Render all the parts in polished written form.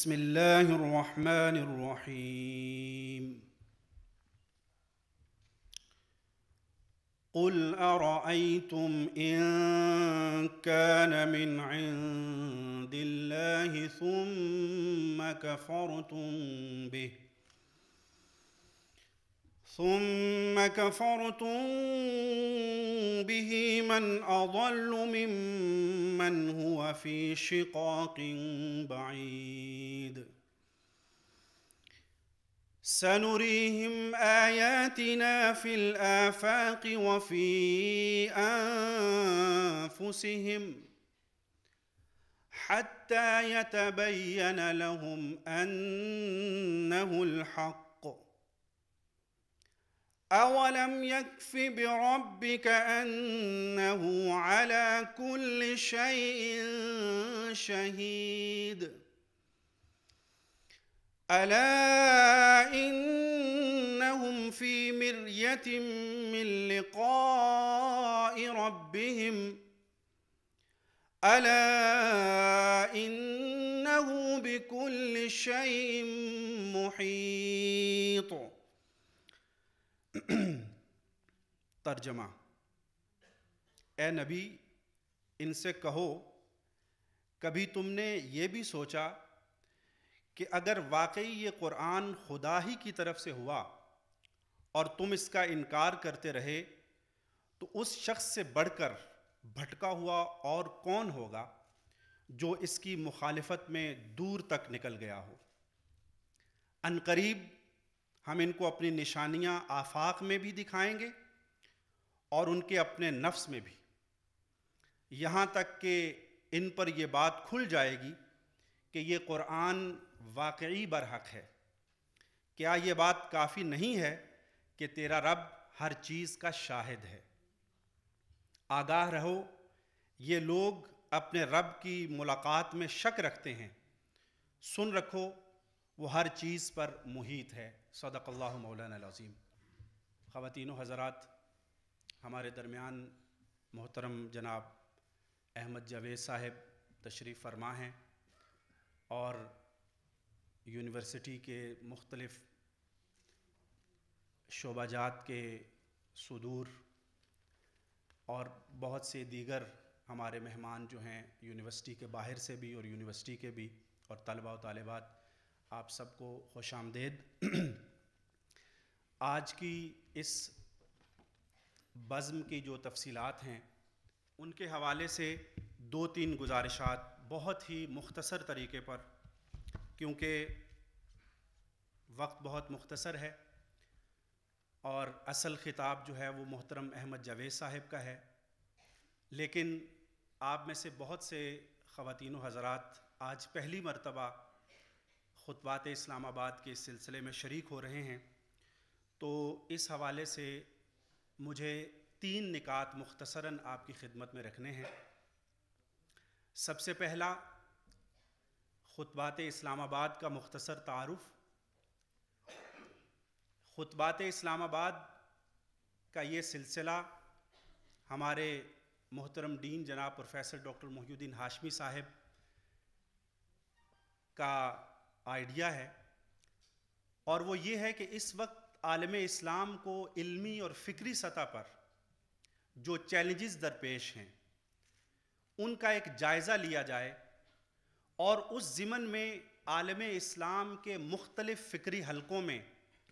بسم اللہ الرحمن الرحیم قل أرأيتم إن كان من عند الله ثم كفرتم به من أضل ممن هو في شقاق بعيد سنريهم آياتنا في الآفاق وفي أنفسهم حتى يتبين لهم أنه الحق أولم يكف بربك أنه على كل شيء شهيد ألا إنهم في مرية من لقاء ربهم ألا إنه بكل شيء محيط۔ ترجمہ: اے نبی، ان سے کہو، کبھی تم نے یہ بھی سوچا کہ اگر واقعی یہ قرآن خدا ہی کی طرف سے ہوا اور تم اس کا انکار کرتے رہے تو اس شخص سے بڑھ کر بھٹکا ہوا اور کون ہوگا جو اس کی مخالفت میں دور تک نکل گیا ہو۔ ان قریب ہم ان کو اپنی نشانیاں آفاق میں بھی دکھائیں گے اور ان کے اپنے نفس میں بھی، یہاں تک کہ ان پر یہ بات کھل جائے گی کہ یہ قرآن واقعی برحق ہے۔ کیا یہ بات کافی نہیں ہے کہ تیرا رب ہر چیز کا شاہد ہے؟ آگاہ رہو، یہ لوگ اپنے رب کی ملاقات میں شک رکھتے ہیں، سن رکھو وہ ہر چیز پر محیط ہے۔ صدق اللہ مولانا العظیم۔ خواتین و حضرات، ہمارے درمیان محترم جناب احمد جاوید صاحب تشریف فرما ہیں اور یونیورسٹی کے مختلف شعبہ جات کے صدور اور بہت سے دیگر ہمارے مہمان جو ہیں یونیورسٹی کے باہر سے بھی اور یونیورسٹی کے بھی، اور طلباء و طالبات، آپ سب کو خوش آمدید۔ آج کی اس بزم کی جو تفصیلات ہیں ان کے حوالے سے دو تین گزارشات بہت ہی مختصر طریقے پر، کیونکہ وقت بہت مختصر ہے اور اصل خطاب جو ہے وہ محترم احمد جاوید صاحب کا ہے، لیکن آپ میں سے بہت سے خواتین و حضرات آج پہلی مرتبہ خطبات اسلام آباد کے اس سلسلے میں شریک ہو رہے ہیں، تو اس حوالے سے مجھے تین نکات مختصراً آپ کی خدمت میں رکھنے ہیں۔ سب سے پہلا، خطبات اسلام آباد کا مختصر تعارف۔ خطبات اسلام آباد کا یہ سلسلہ ہمارے محترم ڈین جناب پروفیسر ڈاکٹر محی الدین ہاشمی صاحب کا آئیڈیا ہے، اور وہ یہ ہے کہ اس وقت عالم اسلام کو علمی اور فکری سطح پر جو چیلنجز درپیش ہیں ان کا ایک جائزہ لیا جائے، اور اس ضمن میں عالم اسلام کے مختلف فکری حلقوں میں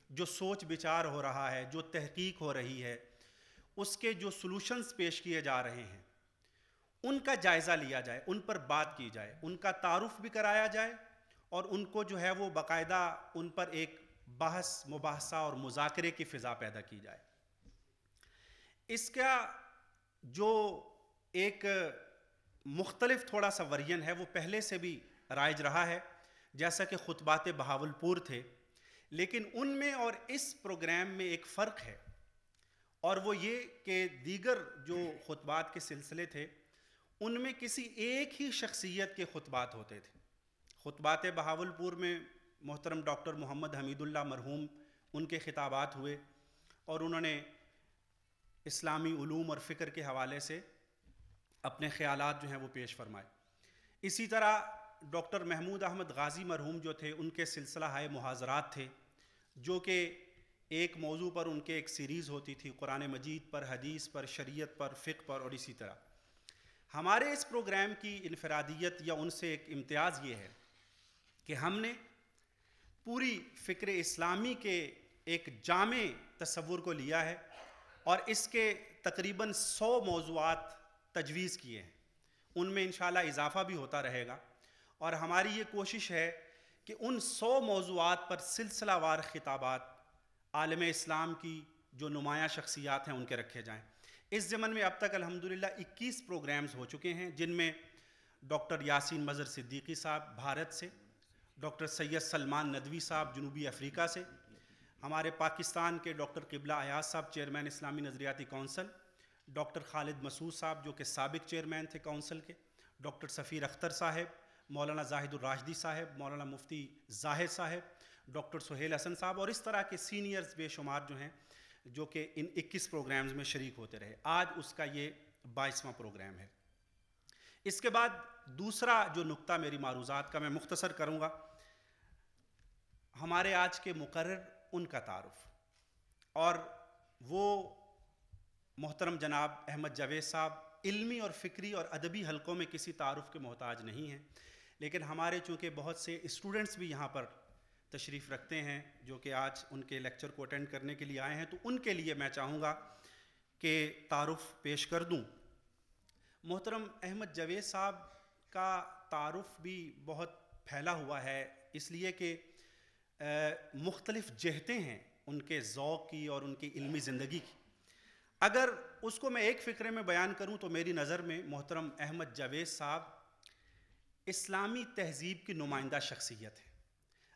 جو سوچ بچار ہو رہا ہے، جو تحقیق ہو رہی ہے، اس کے جو سلوشنز پیش کیے جا رہے ہیں ان کا جائزہ لیا جائے، ان پر بات کی جائے، ان کا تعارف بھی کرایا جائے، اور ان کو جو ہے وہ باقاعدہ ان پر ایک بحث مباحثہ اور مذاکرے کی فضا پیدا کی جائے۔ اس کا جو ایک مختلف تھوڑا سا ورژن ہے وہ پہلے سے بھی رائج رہا ہے، جیسا کہ خطبات بہاولپور تھے، لیکن ان میں اور اس پروگرام میں ایک فرق ہے، اور وہ یہ کہ دیگر جو خطبات کے سلسلے تھے ان میں کسی ایک ہی شخصیت کے خطبات ہوتے تھے۔ خطبات بہاولپور میں محترم ڈاکٹر محمد حمید اللہ مرحوم ان کے خطابات ہوئے، اور انہوں نے اسلامی علوم اور فکر کے حوالے سے اپنے خیالات جو ہیں وہ پیش فرمائے۔ اسی طرح ڈاکٹر محمود احمد غازی مرحوم جو تھے ان کے سلسلہ ہائے محاضرات تھے، جو کہ ایک موضوع پر ان کے ایک سیریز ہوتی تھی، قرآن مجید پر، حدیث پر، شریعت پر، فقہ پر، اور اسی طرح ہمارے اس پروگرام کی انفرادیت یا ان سے ایک امتیاز یہ ہے کہ ہم نے پوری فکر اسلامی کے ایک جامع تصور کو لیا ہے اور اس کے تقریباً 100 موضوعات تجویز کیے ہیں، ان میں انشاءاللہ اضافہ بھی ہوتا رہے گا، اور ہماری یہ کوشش ہے کہ ان 100 موضوعات پر سلسلہ وار خطابات عالم اسلام کی جو نمایاں شخصیات ہیں ان کے رکھے جائیں۔ اس ضمن میں اب تک الحمدللہ 21 پروگرامز ہو چکے ہیں، جن میں ڈاکٹر یاسین مظہر صدیقی صاحب بھارت سے، ڈاکٹر سید سلمان ندوی صاحب جنوبی افریقہ سے، ہمارے پاکستان کے ڈاکٹر قبلہ ایاز صاحب چیئرمین اسلامی نظریاتی کونسل، ڈاکٹر خالد مسعود صاحب جو کہ سابق چیئرمین تھے کونسل کے، ڈاکٹر سفیر اختر صاحب، مولانا زاہد الراشدی صاحب، مولانا مفتی زاہد صاحب، ڈاکٹر سہیل حسن صاحب، اور اس طرح کے سینئرز بے شمار جو ہیں جو کہ ان 21 پروگرامز میں شریک ہوتے رہے۔ آج اس کا یہ 22واں پروگرام ہے۔ اس کے بعد دوسرا جو نقطہ میری معروضات کا میں مختصر کروں گا، ہمارے آج کے مقرر ان کا تعارف، اور وہ محترم جناب احمد جاوید صاحب علمی اور فکری اور ادبی حلقوں میں کسی تعارف کے محتاج نہیں ہیں، لیکن ہمارے چونکہ بہت سے اسٹوڈنٹس بھی یہاں پر تشریف رکھتے ہیں جو کہ آج ان کے لیکچر کو اٹینڈ کرنے کے لیے آئے ہیں، تو ان کے لیے میں چاہوں گا کہ تعارف پیش کر دوں۔ محترم احمد جاوید صاحب کا تعارف بھی بہت پھیلا ہوا ہے، اس لیے کہ مختلف جہتیں ہیں ان کے ذوق کی اور ان کی علمی زندگی کی۔ اگر اس کو میں ایک فقرے میں بیان کروں تو میری نظر میں محترم احمد جاوید صاحب اسلامی تہذیب کی نمائندہ شخصیت ہے۔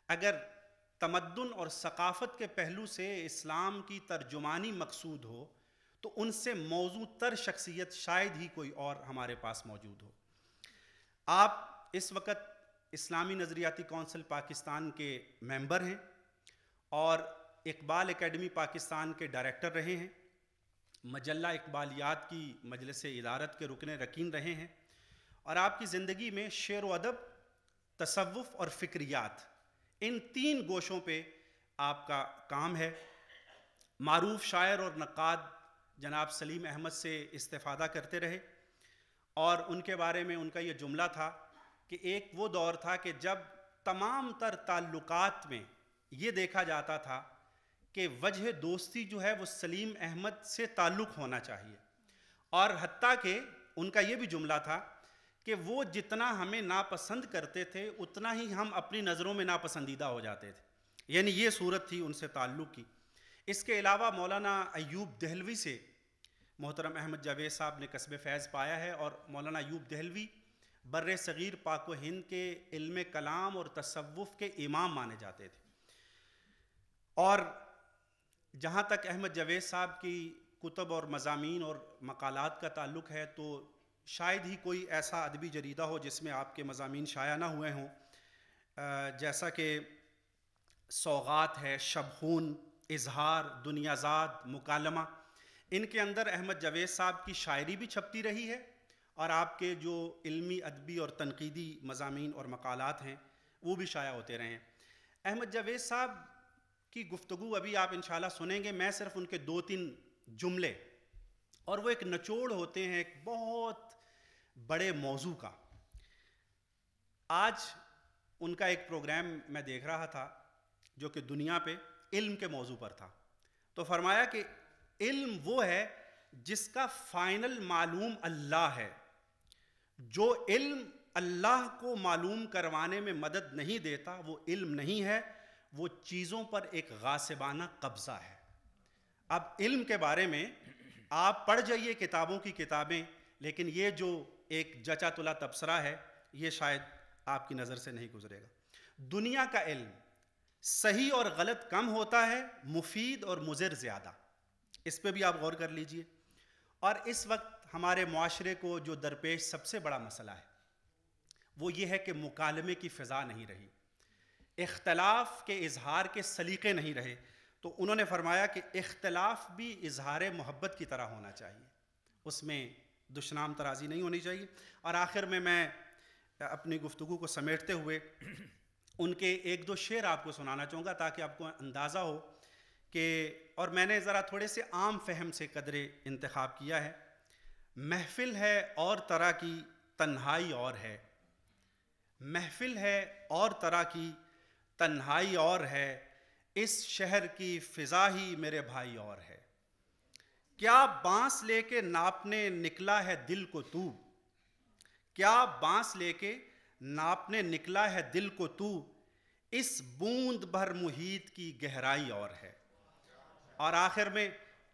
اگر تمدن اور ثقافت کے پہلو سے اسلام کی ترجمانی مقصود ہو تو ان سے موزوں تر شخصیت شاید ہی کوئی اور ہمارے پاس موجود ہو۔ آپ اس وقت اسلامی نظریاتی کونسل پاکستان کے ممبر ہیں اور اقبال اکیڈمی پاکستان کے ڈائریکٹر رہے ہیں، مجلہ اقبالیات کی مجلس ادارت کے رکن رکین رہے ہیں، اور آپ کی زندگی میں شعر و ادب، تصوف اور فکریات، ان 3 گوشوں پہ آپ کا کام ہے۔ معروف شاعر اور نقاد جناب سلیم احمد سے استفادہ کرتے رہے، اور ان کے بارے میں ان کا یہ جملہ تھا کہ ایک وہ دور تھا کہ جب تمام تر تعلقات میں یہ دیکھا جاتا تھا کہ وجہ دوستی جو ہے وہ سلیم احمد سے تعلق ہونا چاہیے، اور حتیٰ کہ ان کا یہ بھی جملہ تھا کہ وہ جتنا ہمیں ناپسند کرتے تھے اتنا ہی ہم اپنی نظروں میں ناپسندیدہ ہو جاتے تھے، یعنی یہ صورت تھی ان سے تعلق کی۔ اس کے علاوہ مولانا ایوب دہلوی سے محترم احمد جاوید صاحب نے کسب فیض پایا ہے، اور مولانا ایوب دہلوی بر صغیر پاک و ہند کے علم کلام اور تصوف کے امام مانے جاتے تھے۔ اور جہاں تک احمد جاوید صاحب کی کتب اور مضامین اور مقالات کا تعلق ہے تو شاید ہی کوئی ایسا ادبی جریدہ ہو جس میں آپ کے مضامین شائع نہ ہوئے ہوں، جیسا کہ سوغات ہے، شبخون، اظہار، دنیا زاد، مکالمہ۔ ان کے اندر احمد جاوید صاحب کی شاعری بھی چھپتی رہی ہے، اور آپ کے جو علمی، ادبی اور تنقیدی مضامین اور مقالات ہیں وہ بھی شائع ہوتے رہے ہیں۔ احمد جاوید صاحب کی گفتگو ابھی آپ انشاءاللہ سنیں گے، میں صرف ان کے 2-3 جملے، اور وہ ایک نچوڑ ہوتے ہیں ایک بہت بڑے موضوع کا۔ آج ان کا ایک پروگرام میں دیکھ رہا تھا جو کہ دنیا پہ علم کے موضوع پر تھا، تو فرمایا کہ علم وہ ہے جس کا فائنل معلوم اللہ ہے، جو علم اللہ کو معلوم کروانے میں مدد نہیں دیتا وہ علم نہیں ہے، وہ چیزوں پر ایک غاصبانہ قبضہ ہے۔ اب علم کے بارے میں آپ پڑھ جائیے کتابوں کی کتابیں، لیکن یہ جو ایک جچا تلا تبصرہ ہے یہ شاید آپ کی نظر سے نہیں گزرے گا۔ دنیا کا علم صحیح اور غلط کم ہوتا ہے، مفید اور مضر زیادہ، اس پہ بھی آپ غور کر لیجئے۔ اور اس وقت ہمارے معاشرے کو جو درپیش سب سے بڑا مسئلہ ہے وہ یہ ہے کہ مکالمے کی فضا نہیں رہی، اختلاف کے اظہار کے سلیقے نہیں رہے، تو انہوں نے فرمایا کہ اختلاف بھی اظہار محبت کی طرح ہونا چاہیے، اس میں دشنام ترازی نہیں ہونی چاہیے۔ اور آخر میں اپنی گفتگو کو سمیٹتے ہوئے ان کے ایک دو شعر آپ کو سنانا چاہوں گا تاکہ آپ کو اندازہ ہو کہ، اور میں نے ذرا تھوڑے سے عام فہم سے قدرے انتخاب کیا ہے۔ محفل ہے اور طرح کی تنہائی اور ہے، محفل ہے اور طرح کی تنہائی اور ہے، اس شہر کی فضا ہی میرے بھائی اور ہے۔ کیا بانس لے کے ناپنے نکلا ہے دل کو تو، کیا بانس لے کے ناپنے نکلا ہے دل کو تو، اس بوند بھر محیط کی گہرائی اور ہے۔ اور آخر میں،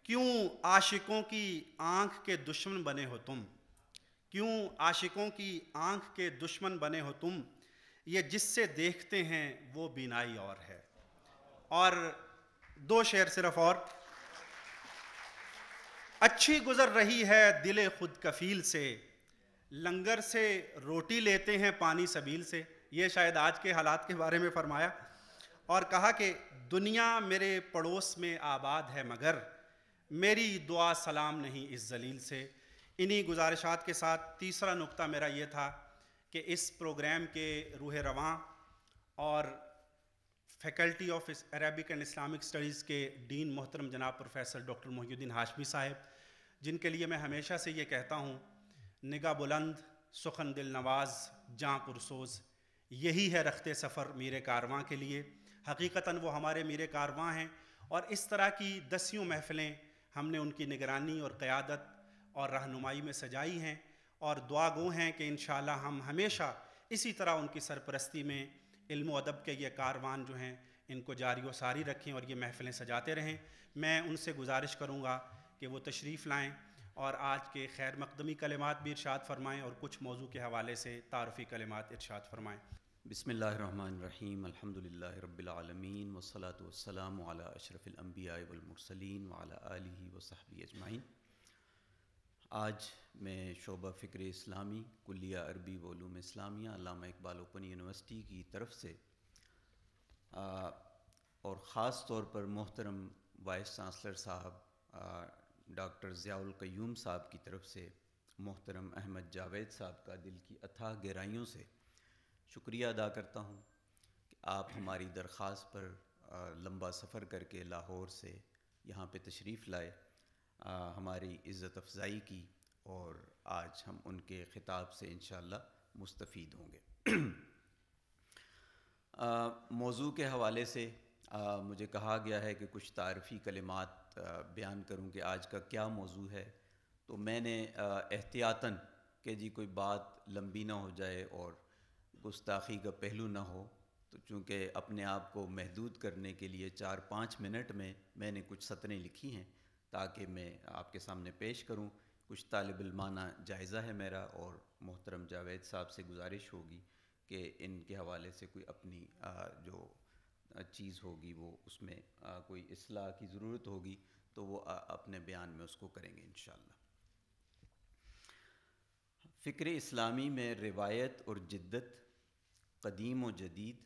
کیوں عاشقوں کی آنکھ کے دشمن بنے ہو تم، کیوں عاشقوں کی آنکھ کے دشمن بنے ہو تم، یہ جس سے دیکھتے ہیں وہ بینائی اور ہے۔ اور دو شعر صرف اور۔ اچھی گزر رہی ہے دل خود کفیل سے، لنگر سے روٹی لیتے ہیں پانی سبیل سے، یہ شاید آج کے حالات کے بارے میں فرمایا۔ اور کہا کہ دنیا میرے پڑوس میں آباد ہے مگر میری دعا سلام نہیں اس ذلیل سے۔ انہی گزارشات کے ساتھ تیسرا نقطہ میرا یہ تھا کہ اس پروگرام کے روح رواں اور faculty of Arabic and Islamic studies کے ڈین محترم جناب پروفیسر ڈاکٹر محی الدین ہاشمی صاحب، جن کے لیے میں ہمیشہ سے یہ کہتا ہوں، نگاہ بلند، سخن دل نواز، جاں پرسوز، یہی ہے رخت سفر میر کارواں کے لیے۔ حقیقتاً وہ ہمارے میر کارواں ہیں، اور اس طرح کی دسیوں محفلیں ہم نے ان کی نگرانی اور قیادت اور رہنمائی میں سجائی ہیں، اور دعا گو ہیں کہ انشاءاللہ ہم ہمیشہ اسی طرح ان کی سرپرستی میں علم و ادب کے یہ کاروان جو ہیں ان کو جاری و ساری رکھیں اور یہ محفلیں سجاتے رہیں۔ میں ان سے گزارش کروں گا کہ وہ تشریف لائیں اور آج کے خیر مقدمی کلمات بھی ارشاد فرمائیں اور کچھ موضوع کے حوالے سے تعارفی کلمات ارشاد فرمائیں۔ بسم اللہ الرحمن الرحیم، الحمدللہ رب العالمین، والصلاة والسلام علی اشرف الانبیاء والمرسلین وعلی آلہ وصحبہ اجمعین۔ آج میں شعبہ فکر اسلامی، کلیہ عربی و علوم اسلامیہ، علامہ اقبال اوپن یونیورسٹی کی طرف سے اور خاص طور پر محترم وائس چانسلر صاحب ڈاکٹر ضیاء القیوم صاحب کی طرف سے محترم احمد جاوید صاحب کا دل کی اتھاہ گہرائیوں سے شکریہ ادا کرتا ہوں کہ آپ ہماری درخواست پر لمبا سفر کر کے لاہور سے یہاں پہ تشریف لائے، ہماری عزت افزائی کی، اور آج ہم ان کے خطاب سے انشاءاللہ مستفید ہوں گے۔ موضوع کے حوالے سے مجھے کہا گیا ہے کہ کچھ تعارفی کلمات بیان کروں کہ آج کا کیا موضوع ہے، تو میں نے احتیاطاً کہ جی کوئی بات لمبی نہ ہو جائے اور گستاخی کا پہلو نہ ہو، تو چونکہ اپنے آپ کو محدود کرنے کے لیے 4-5 منٹ میں نے کچھ سطریں لکھی ہیں تاکہ میں آپ کے سامنے پیش کروں۔ کچھ طالب علمانہ جائزہ ہے میرا، اور محترم جاوید صاحب سے گزارش ہوگی کہ ان کے حوالے سے کوئی اپنی جو چیز ہوگی وہ اس میں کوئی اصلاح کی ضرورت ہوگی تو وہ اپنے بیان میں اس کو کریں گے انشاءاللہ۔ فکر اسلامی میں روایت اور جدت، قدیم و جدید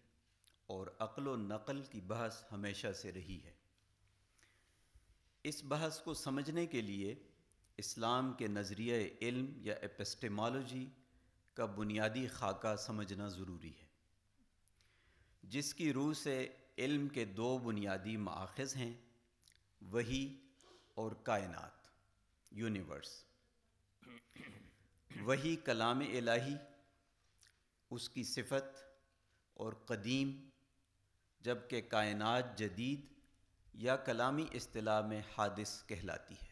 اور عقل و نقل کی بحث ہمیشہ سے رہی ہے۔ اس بحث کو سمجھنے کے لیے اسلام کے نظریہ علم یا ایپسٹیمالوجی کا بنیادی خاکہ سمجھنا ضروری ہے، جس کی روح سے علم کے 2 بنیادی مآخذ ہیں، وحی اور کائنات، یونیورس۔ وحی کلام الہی، اس کی صفت اور قدیم، جبکہ کائنات جدید یا کلامی اصطلاح میں حادث کہلاتی ہے۔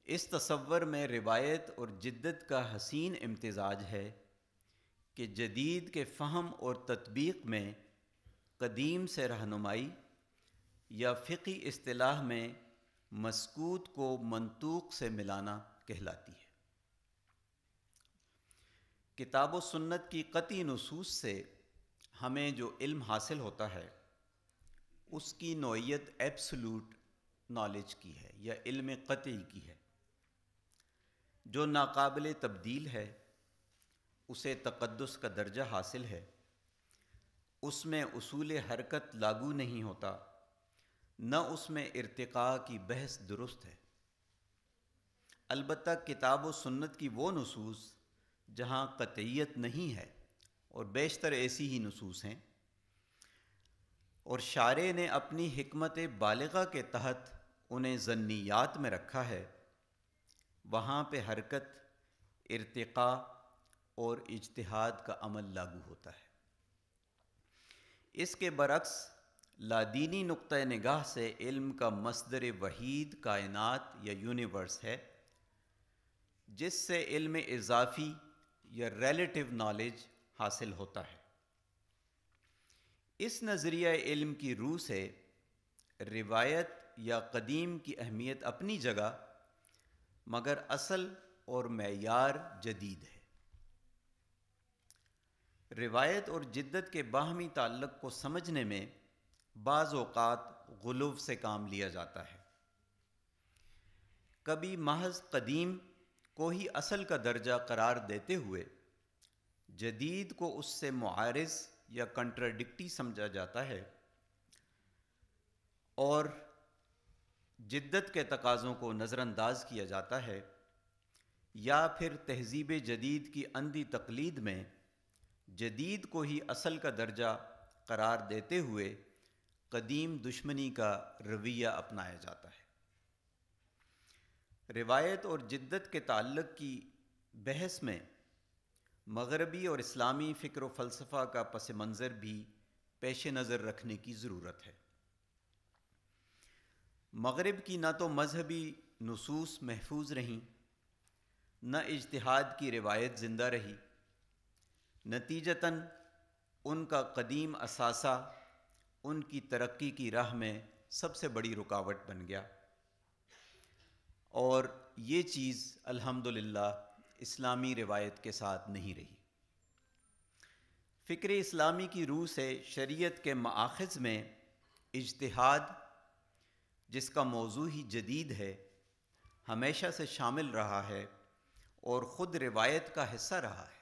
اس تصور میں روایت اور جدت کا حسین امتزاج ہے کہ جدید کے فہم اور تطبیق میں قدیم سے رہنمائی، یا فقہی اصطلاح میں مسکوت کو منطوق سے ملانا کہلاتی ہے۔ کتاب و سنت کی قطعی نصوص سے ہمیں جو علم حاصل ہوتا ہے اس کی نوعیت ایبسولوٹ نالج کی ہے یا علم قطعی کی ہے۔ جو ناقابل تبدیل ہے اسے تقدس کا درجہ حاصل ہے، اس میں اصول حرکت لاگو نہیں ہوتا، نہ اس میں ارتقاء کی بحث درست ہے۔ البتہ کتاب و سنت کی وہ نصوص جہاں قطعیت نہیں ہے، اور بیشتر ایسی ہی نصوص ہیں، اور شارع نے اپنی حکمت بالغہ کے تحت انہیں ظنیات میں رکھا ہے، وہاں پہ حرکت، ارتقاء اور اجتہاد کا عمل لاگو ہوتا ہے۔ اس کے برعکس لادینی نقطہ نگاہ سے علم کا مصدر وحید کائنات یا یونیورس ہے، جس سے علم اضافی یا ریلیٹیو نالج حاصل ہوتا ہے۔ اس نظریہ علم کی روح سے روایت یا قدیم کی اہمیت اپنی جگہ، مگر اصل اور معیار جدید ہے۔ روایت اور جدت کے باہمی تعلق کو سمجھنے میں بعض اوقات غلو سے کام لیا جاتا ہے۔ کبھی محض قدیم کو ہی اصل کا درجہ قرار دیتے ہوئے جدید کو اس سے معارض یا کنٹراڈکٹی سمجھا جاتا ہے، اور جدت کے تقاضوں کو نظر انداز کیا جاتا ہے، یا پھر تہذیب جدید کی اندھی تقلید میں جدید کو ہی اصل کا درجہ قرار دیتے ہوئے قدیم دشمنی کا رویہ اپنایا جاتا ہے۔ روایت اور جدت کے تعلق کی بحث میں مغربی اور اسلامی فکر و فلسفہ کا پس منظر بھی پیش نظر رکھنے کی ضرورت ہے۔ مغرب کی نہ تو مذہبی نصوص محفوظ رہیں، نہ اجتہاد کی روایت زندہ رہی، نتیجتاً ان کا قدیم اثاثہ ان کی ترقی کی راہ میں سب سے بڑی رکاوٹ بن گیا، اور یہ چیز الحمدللہ اسلامی روایت کے ساتھ نہیں رہی۔ فکر اسلامی کی روح سے شریعت کے مآخذ میں اجتہاد، جس کا موضوع ہی جدید ہے، ہمیشہ سے شامل رہا ہے اور خود روایت کا حصہ رہا ہے۔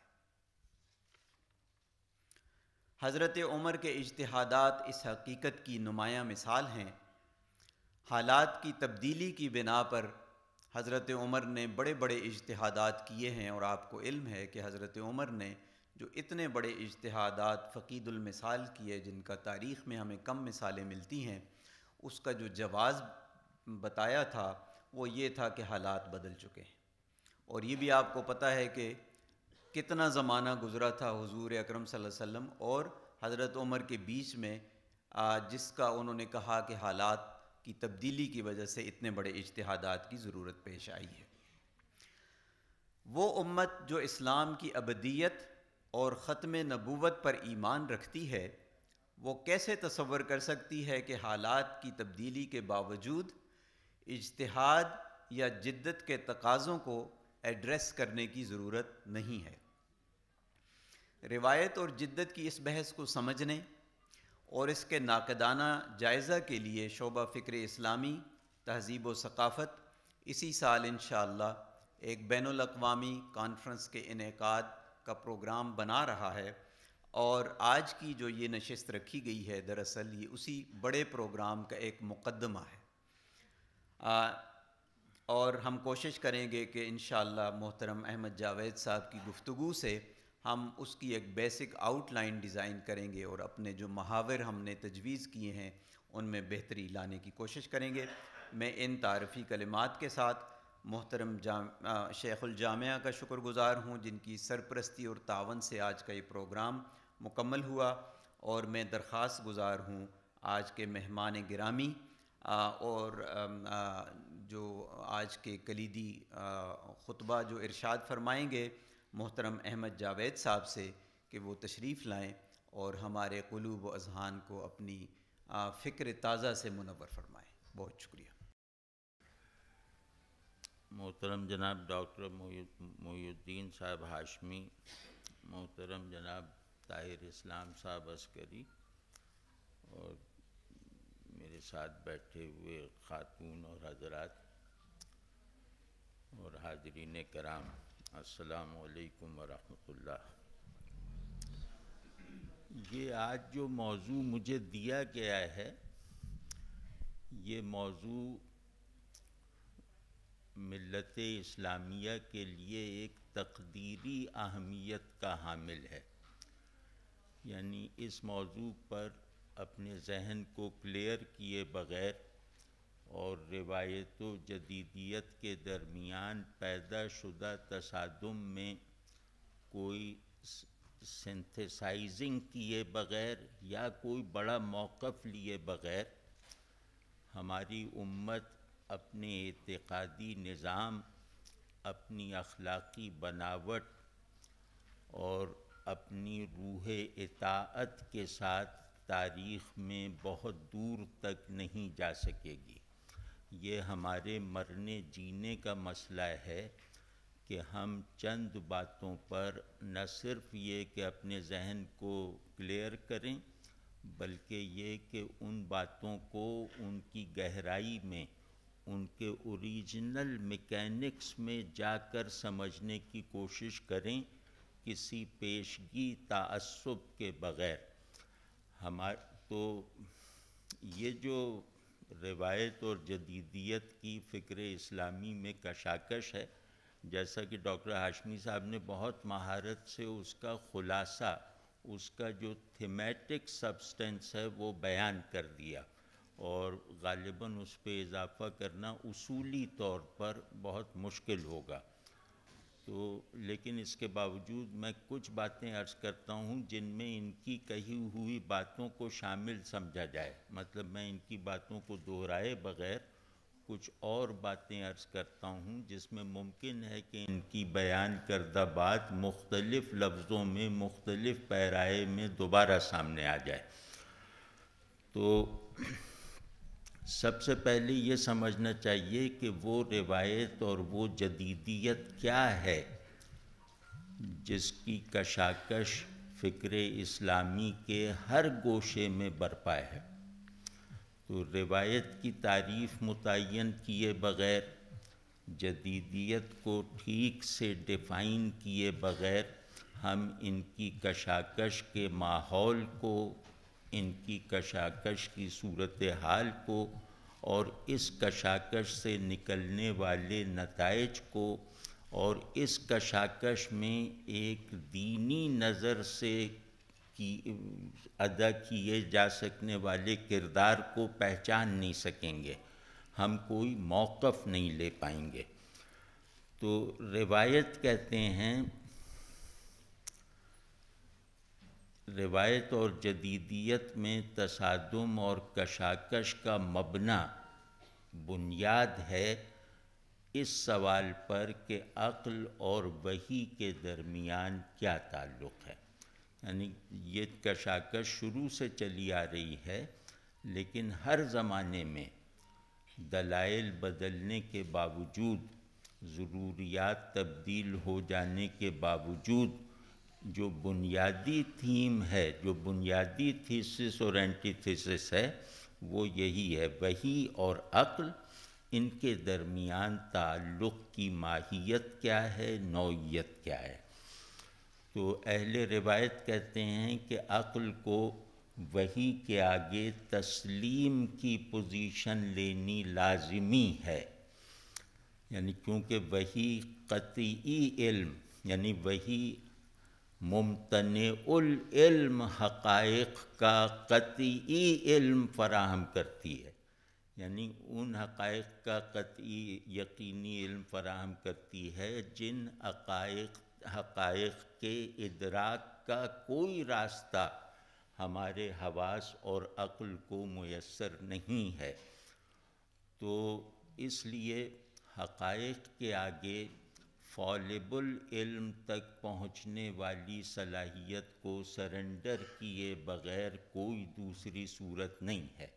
حضرت عمر کے اجتہادات اس حقیقت کی نمایاں مثال ہیں۔ حالات کی تبدیلی کی بنا پر حضرت عمر نے بڑے بڑے اجتہادات کیے ہیں، اور آپ کو علم ہے کہ حضرت عمر نے جو اتنے بڑے اجتہادات فقید المثال کیے، جن کا تاریخ میں ہمیں کم مثالیں ملتی ہیں، اس کا جو جواز بتایا تھا وہ یہ تھا کہ حالات بدل چکے ہیں۔ اور یہ بھی آپ کو پتہ ہے کہ کتنا زمانہ گزرا تھا حضور اکرم صلی اللہ علیہ وسلم اور حضرت عمر کے بیچ میں، جس کا انہوں نے کہا کہ حالات کی تبدیلی کی وجہ سے اتنے بڑے اجتہادات کی ضرورت پیش آئی ہے۔ وہ امت جو اسلام کی ابدیت اور ختم نبوت پر ایمان رکھتی ہے، وہ کیسے تصور کر سکتی ہے کہ حالات کی تبدیلی کے باوجود اجتہاد یا جدت کے تقاضوں کو ایڈریس کرنے کی ضرورت نہیں ہے؟ روایت اور جدت کی اس بحث کو سمجھنے اور اس کے ناقدانہ جائزہ کے لیے شعبہ فکر اسلامی تہذیب و ثقافت اسی سال انشاءاللہ ایک بین الاقوامی کانفرنس کے انعقاد کا پروگرام بنا رہا ہے، اور آج کی جو یہ نشست رکھی گئی ہے دراصل یہ اسی بڑے پروگرام کا ایک مقدمہ ہے، اور ہم کوشش کریں گے کہ انشاءاللہ محترم احمد جاوید صاحب کی گفتگو سے ہم اس کی ایک بیسک آؤٹ لائن ڈیزائن کریں گے، اور اپنے جو محاور ہم نے تجویز کیے ہیں ان میں بہتری لانے کی کوشش کریں گے۔ میں ان تعارفی کلمات کے ساتھ محترم شیخ الجامعہ کا شکر گزار ہوں، جن کی سرپرستی اور تعاون سے آج کا یہ پروگرام مکمل ہوا، اور میں درخواست گزار ہوں آج کے مہمان گرامی اور جو آج کے کلیدی خطبہ جو ارشاد فرمائیں گے محترم احمد جاوید صاحب سے، کہ وہ تشریف لائیں اور ہمارے قلوب و اذہان کو اپنی فکر تازہ سے منور فرمائیں۔ بہت شکریہ۔ محترم جناب ڈاکٹر محی الدین صاحب ہاشمی، محترم جناب طاہر اسلام صاحب عسکری، اور میرے ساتھ بیٹھے ہوئے خاتون اور حضرات اور حاضرین کرام، السلام علیکم ورحمۃ اللہ۔ یہ آج جو موضوع مجھے دیا گیا ہے، یہ موضوع ملت اسلامیہ کے لیے ایک تقدیری اہمیت کا حامل ہے. یعنی اس موضوع پر اپنے ذہن کو کلیئر کیے بغیر اور روایت و جدیدیت کے درمیان پیدا شدہ تصادم میں کوئی سینتھیسائزنگ کیے بغیر یا کوئی بڑا موقف لیے بغیر ہماری امت اپنے اعتقادی نظام، اپنی اخلاقی بناوٹ اور اپنی روح اطاعت کے ساتھ تاریخ میں بہت دور تک نہیں جا سکے گی. یہ ہمارے مرنے جینے کا مسئلہ ہے کہ ہم چند باتوں پر نہ صرف یہ کہ اپنے ذہن کو کلیئر کریں، بلکہ یہ کہ ان باتوں کو ان کی گہرائی میں، ان کے اوریجنل میکینکس میں جا کر سمجھنے کی کوشش کریں، کسی پیشگی تعصب کے بغیر. تو یہ جو روایت اور جدیدیت کی فکر اسلامی میں کشاکش ہے، جیسا کہ ڈاکٹر ہاشمی صاحب نے بہت مہارت سے اس کا خلاصہ، اس کا جو تھیمیٹک سبسٹنس ہے وہ بیان کر دیا، اور غالباً اس پہ اضافہ کرنا اصولی طور پر بہت مشکل ہوگا. تو لیکن اس کے باوجود میں کچھ باتیں عرض کرتا ہوں جن میں ان کی کہی ہوئی باتوں کو شامل سمجھا جائے. مطلب میں ان کی باتوں کو دہرائے بغیر کچھ اور باتیں عرض کرتا ہوں جس میں ممکن ہے کہ ان کی بیان کردہ بات مختلف لفظوں میں، مختلف پیرائے میں دوبارہ سامنے آ جائے. تو سب سے پہلے یہ سمجھنا چاہیے کہ وہ روایت اور وہ جدیدیت کیا ہے جس کی کشاکش فکر اسلامی کے ہر گوشے میں برپا ہے. تو روایت کی تعریف متعین کیے بغیر، جدیدیت کو ٹھیک سے ڈیفائن کیے بغیر ہم ان کی کشاکش کے ماحول کو، ان کی کشاکش کی صورتحال کو اور اس کشاکش سے نکلنے والے نتائج کو اور اس کشاکش میں ایک دینی نظر سے ادا کیے جا سکنے والے کردار کو پہچان نہیں سکیں گے، ہم کوئی موقف نہیں لے پائیں گے. تو روایت کہتے ہیں، روایت اور جدیدیت میں تصادم اور کشاکش کا مبنی، بنیاد ہے اس سوال پر کہ عقل اور وحی کے درمیان کیا تعلق ہے. یعنی یہ کشاکش شروع سے چلی آ رہی ہے، لیکن ہر زمانے میں دلائل بدلنے کے باوجود، ضروریات تبدیل ہو جانے کے باوجود جو بنیادی تھیم ہے، جو بنیادی تھیسس اور اینٹی تھیسس ہے، وہ یہی ہے: وحی اور عقل، ان کے درمیان تعلق کی ماہیت کیا ہے، نوعیت کیا ہے. تو اہل روایت کہتے ہیں کہ عقل کو وحی کے آگے تسلیم کی پوزیشن لینی لازمی ہے. یعنی کیونکہ وحی قطعی علم، یعنی وحی ممتنع العلم حقائق کا قطعی علم فراہم کرتی ہے. یعنی ان حقائق کا قطعی یقینی علم فراہم کرتی ہے جن حقائق کے ادراک کا کوئی راستہ ہمارے حواس اور عقل کو میسر نہیں ہے. تو اس لیے حقائق کے آگے فالبل علم تک پہنچنے والی صلاحیت کو سرنڈر کیے بغیر کوئی دوسری صورت نہیں ہے.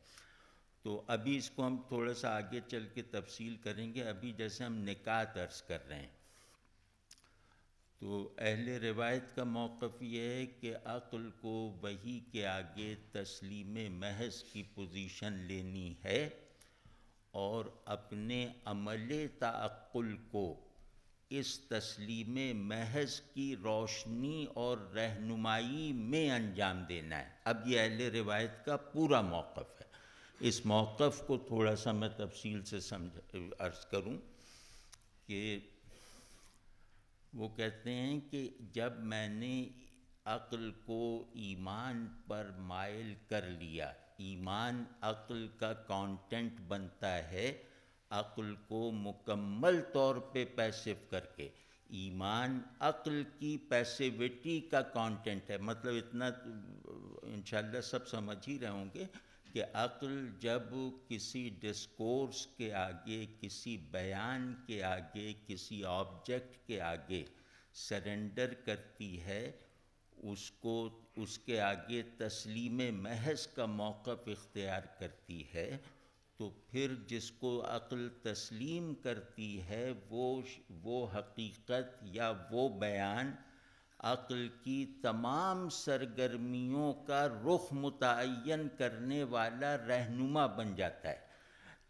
تو ابھی اس کو ہم تھوڑا سا آگے چل کے تفصیل کریں گے. ابھی جیسے ہم نکات عرض کر رہے ہیں، تو اہل روایت کا موقف یہ ہے کہ عقل کو وحی کے آگے تسلیم محض کی پوزیشن لینی ہے اور اپنے عمل تعقل کو اس تسلیم محض کی روشنی اور رہنمائی میں انجام دینا ہے. اب یہ اہل روایت کا پورا موقف ہے. اس موقف کو تھوڑا سا میں تفصیل سے عرض کروں کہ وہ کہتے ہیں کہ جب میں نے عقل کو ایمان پر مائل کر لیا، ایمان عقل کا کانٹینٹ بنتا ہے عقل کو مکمل طور پہ پیسو کر کے، ایمان عقل کی پیسیوٹی کا کانٹینٹ ہے. مطلب اتنا انشاءاللہ سب سمجھ ہی رہے ہوں گے کہ عقل جب کسی ڈسکورس کے آگے، کسی بیان کے آگے، کسی آبجیکٹ کے آگے سرنڈر کرتی ہے، اس کو اس کے آگے تسلیم محض کا موقف اختیار کرتی ہے، تو پھر جس کو عقل تسلیم کرتی ہے وہ حقیقت یا وہ بیان عقل کی تمام سرگرمیوں کا رخ متعین کرنے والا رہنما بن جاتا ہے.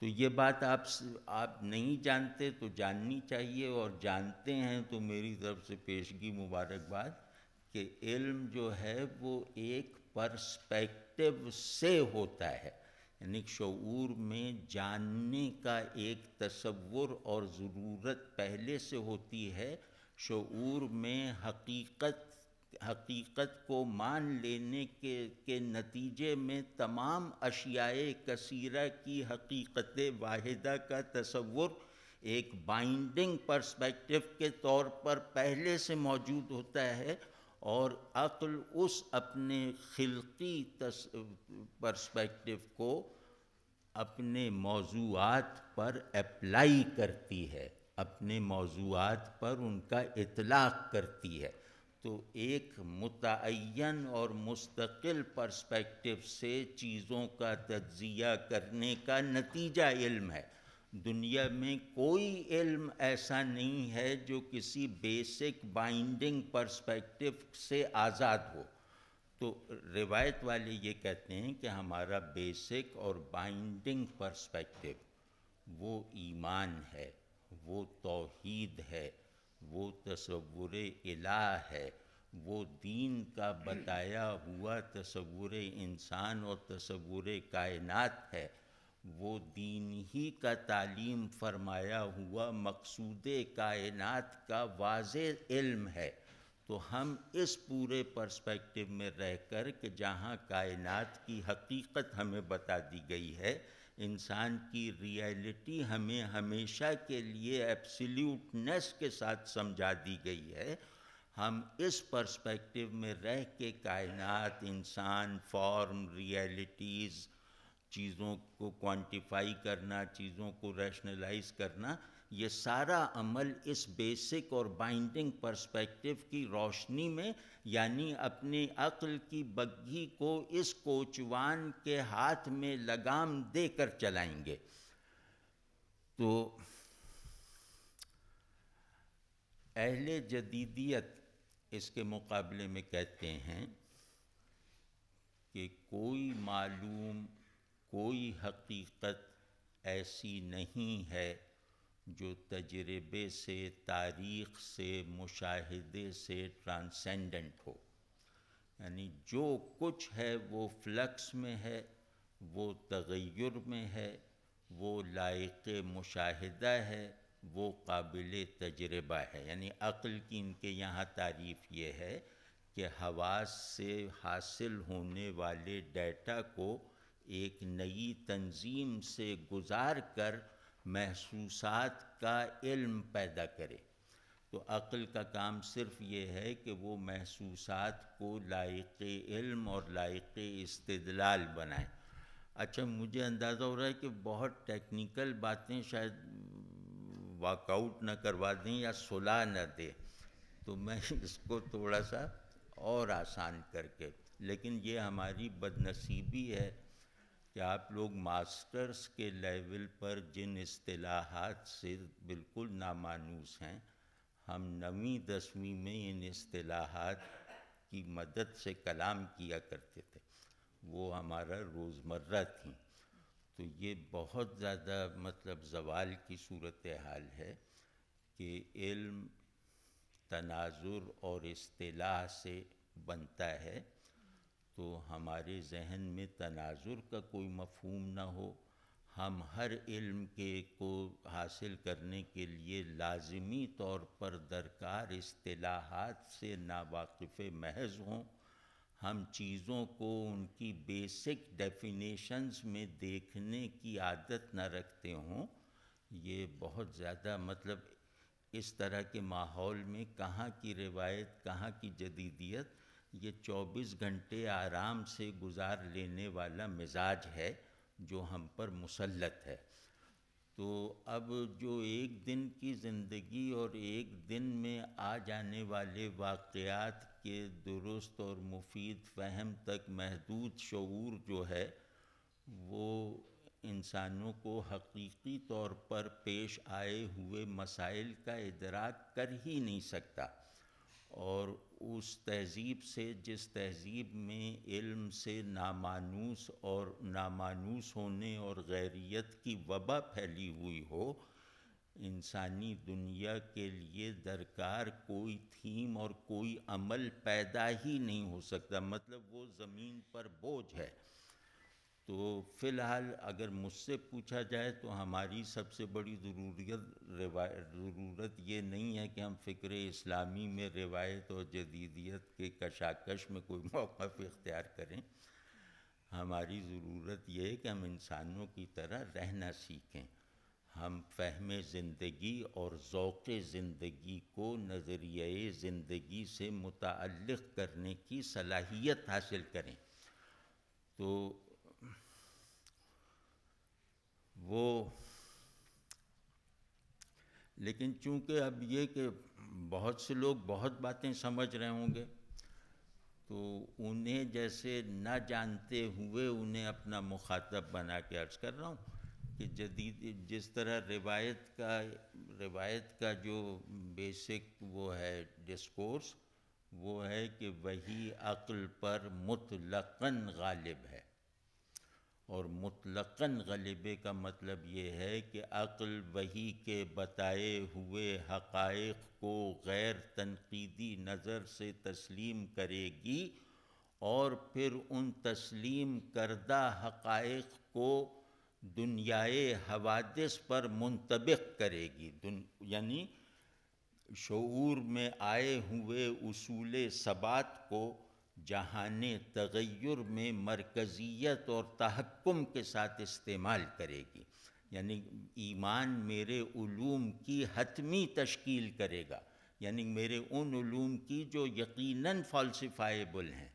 تو یہ بات آپ نہیں جانتے تو جاننی چاہیے، اور جانتے ہیں تو میری طرف سے پیشگی مبارکباد کہ علم جو ہے وہ ایک پرسپیکٹو سے ہوتا ہے، یعنی شعور میں جاننے کا ایک تصور اور ضرورت پہلے سے ہوتی ہے. شعور میں حقیقت کو مان لینے کے نتیجے میں تمام اشیاء کثیرہ کی حقیقت واحدہ کا تصور ایک بائنڈنگ پرسپیکٹو کے طور پر پہلے سے موجود ہوتا ہے، اور عقل اس اپنے خلقی پرسپیکٹو کو اپنے موضوعات پر اپلائی کرتی ہے، اپنے موضوعات پر ان کا اطلاق کرتی ہے. تو ایک متعین اور مستقل پرسپیکٹو سے چیزوں کا تجزیہ کرنے کا نتیجہ علم ہے. دنیا میں کوئی علم ایسا نہیں ہے جو کسی بیسک بائنڈنگ پرسپیکٹو سے آزاد ہو. تو روایت والے یہ کہتے ہیں کہ ہمارا بیسک اور بائنڈنگ پرسپیکٹو وہ ایمان ہے، وہ توحید ہے، وہ تصور الہ ہے، وہ دین کا بتایا ہوا تصور انسان اور تصور کائنات ہے، وہ دین ہی کا تعلیم فرمایا ہوا مقصود کائنات کا واضح علم ہے. تو ہم اس پورے پرسپیکٹو میں رہ کر کہ جہاں کائنات کی حقیقت ہمیں بتا دی گئی ہے، انسان کی ریئلٹی ہمیں ہمیشہ کے لیے ایبسلیوٹنس کے ساتھ سمجھا دی گئی ہے، ہم اس پرسپیکٹو میں رہ کے کائنات، انسان، فارم، ریئلٹیز، چیزوں کو کوانٹیفائی کرنا، چیزوں کو ریشنلائز کرنا، یہ سارا عمل اس بیسک اور بائنڈنگ پرسپیکٹو کی روشنی میں، یعنی اپنی عقل کی بگھی کو اس کوچوان کے ہاتھ میں لگام دے کر چلائیں گے. تو اہل جدیدیت اس کے مقابلے میں کہتے ہیں کہ کوئی معلوم، کوئی حقیقت ایسی نہیں ہے جو تجربے سے، تاریخ سے، مشاہدے سے ٹرانسینڈنٹ ہو. یعنی جو کچھ ہے وہ فلکس میں ہے، وہ تغیر میں ہے، وہ لائق مشاہدہ ہے، وہ قابل تجربہ ہے. یعنی عقل کی ان کے یہاں تعریف یہ ہے کہ حواس سے حاصل ہونے والے ڈیٹا کو ایک نئی تنظیم سے گزار کر محسوسات کا علم پیدا کرے. تو عقل کا کام صرف یہ ہے کہ وہ محسوسات کو لائق علم اور لائق استدلال بنائے. اچھا، مجھے اندازہ ہو رہا ہے کہ بہت ٹیکنیکل باتیں شاید واک آؤٹ نہ کروا دیں یا صلاح نہ دے، تو میں اس کو تھوڑا سا اور آسان کر کے، لیکن یہ ہماری بدنصیبی ہے کہ آپ لوگ ماسٹرز کے لیول پر جن اصطلاحات سے بالکل نامانوس ہیں، ہم 9ویں 10ویں میں ان اصطلاحات کی مدد سے کلام کیا کرتے تھے، وہ ہمارا روزمرہ تھیں. تو یہ بہت زیادہ مطلب زوال کی صورتحال ہے کہ علم تناظر اور اصطلاح سے بنتا ہے. تو ہمارے ذہن میں تناظر کا کوئی مفہوم نہ ہو، ہم ہر علم کو حاصل کرنے کے لیے لازمی طور پر درکار اصطلاحات سے ناواقف محض ہوں، ہم چیزوں کو ان کی بیسک ڈیفینیشنز میں دیکھنے کی عادت نہ رکھتے ہوں، یہ بہت زیادہ مطلب اس طرح کے ماحول میں کہاں کی روایت، کہاں کی جدیدیت، یہ 24 گھنٹے آرام سے گزار لینے والا مزاج ہے جو ہم پر مسلط ہے۔ تو اب جو ایک دن کی زندگی اور ایک دن میں آ جانے والے واقعات کے درست اور مفید فہم تک محدود شعور جو ہے وہ انسانوں کو حقیقی طور پر پیش آئے ہوئے مسائل کا ادراک کر ہی نہیں سکتا، اور اس تہذیب سے جس تہذیب میں علم سے نامانوس اور نامانوس ہونے اور غیریت کی وبا پھیلی ہوئی ہو، انسانی دنیا کے لیے درکار کوئی تھیم اور کوئی عمل پیدا ہی نہیں ہو سکتا، مطلب وہ زمین پر بوجھ ہے۔ تو فی الحال اگر مجھ سے پوچھا جائے تو ہماری سب سے بڑی ضرورت یہ نہیں ہے کہ ہم فکر اسلامی میں روایت اور جدیدیت کے کشاکش میں کوئی موقف اختیار کریں، ہماری ضرورت یہ ہے کہ ہم انسانوں کی طرح رہنا سیکھیں، ہم فہم زندگی اور ذوق زندگی کو نظریۂ زندگی سے متعلق کرنے کی صلاحیت حاصل کریں۔ تو لیکن چونکہ اب یہ کہ بہت سے لوگ بہت باتیں سمجھ رہے ہوں گے، تو انہیں جیسے نہ جانتے ہوئے انہیں اپنا مخاطب بنا کے عرض کر رہا ہوں کہ جس طرح روایت کا جو بیسک وہ ہے ڈسکورس، وہ ہے کہ وہی عقل پر مطلقاً غالب ہے، اور مطلقاً غلبے کا مطلب یہ ہے کہ عقل وحی کے بتائے ہوئے حقائق کو غیر تنقیدی نظر سے تسلیم کرے گی اور پھر ان تسلیم کردہ حقائق کو دنیائے حوادث پر منطبق کرے گی، یعنی شعور میں آئے ہوئے اصول ثبات کو جہان تغیر میں مرکزیت اور تحکم کے ساتھ استعمال کرے گی، یعنی ایمان میرے علوم کی حتمی تشکیل کرے گا، یعنی میرے ان علوم کی جو یقیناً فالسیفائیبل ہیں،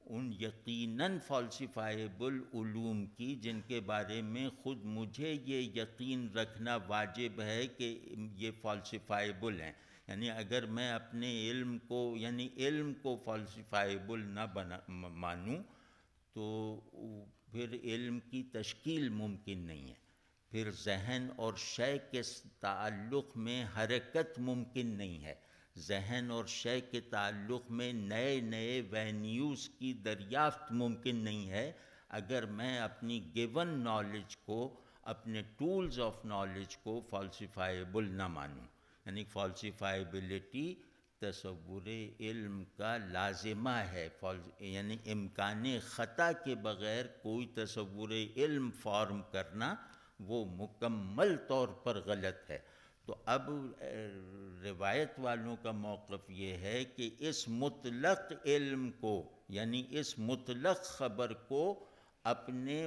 ان یقیناً فالسیفائیبل علوم کی جن کے بارے میں خود مجھے یہ یقین رکھنا واجب ہے کہ یہ فالسیفائیبل ہیں، یعنی اگر میں اپنے علم کو فالسیفائیبل نہ مانوں تو پھر علم کی تشکیل ممکن نہیں ہے، پھر ذہن اور شے کے تعلق میں حرکت ممکن نہیں ہے، ذہن اور شے کے تعلق میں نئے وینیوز کی دریافت ممکن نہیں ہے اگر میں اپنی گیون نالج کو، اپنے ٹولز آف نالج کو فالسیفائیبل نہ مانوں، یعنی فالسیفائیبلٹی تصور علم کا لازمہ ہے، یعنی امکان خطا کے بغیر کوئی تصور علم فارم کرنا وہ مکمل طور پر غلط ہے۔ تو اب روایت والوں کا موقف یہ ہے کہ اس مطلق علم کو، یعنی اس مطلق خبر کو اپنے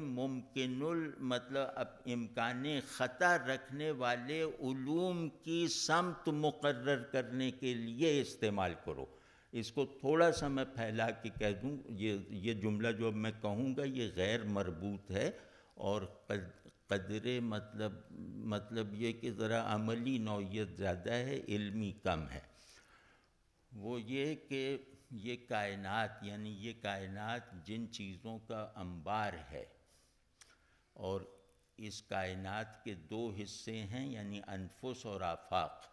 امکان خطا رکھنے والے علوم کی سمت مقرر کرنے کے لیے استعمال کرو۔ اس کو تھوڑا سا میں پھیلا کے کہہ دوں، یہ جملہ جو اب میں کہوں گا یہ غیر مربوط ہے اور قدرے مطلب یہ کہ ذرا عملی نوعیت زیادہ ہے، علمی کم ہے۔ وہ یہ کہ یہ کائنات، یعنی یہ کائنات جن چیزوں کا انبار ہے، اور اس کائنات کے دو حصے ہیں، یعنی انفس اور آفاق۔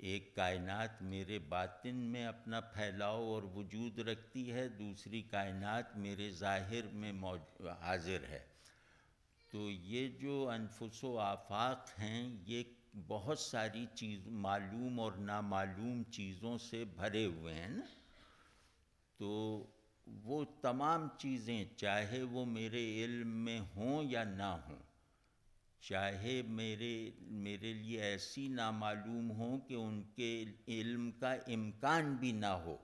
ایک کائنات میرے باطن میں اپنا پھیلاؤ اور وجود رکھتی ہے، دوسری کائنات میرے ظاہر میں حاضر ہے۔ تو یہ جو انفس و آفاق ہیں یہ بہت ساری معلوم اور نامعلوم چیزوں سے بھرے ہوئے ہیں نا، تو وہ تمام چیزیں چاہے وہ میرے علم میں ہوں یا نہ ہوں، چاہے میرے لیے ایسی نامعلوم ہوں کہ ان کے علم کا امکان بھی نہ ہو،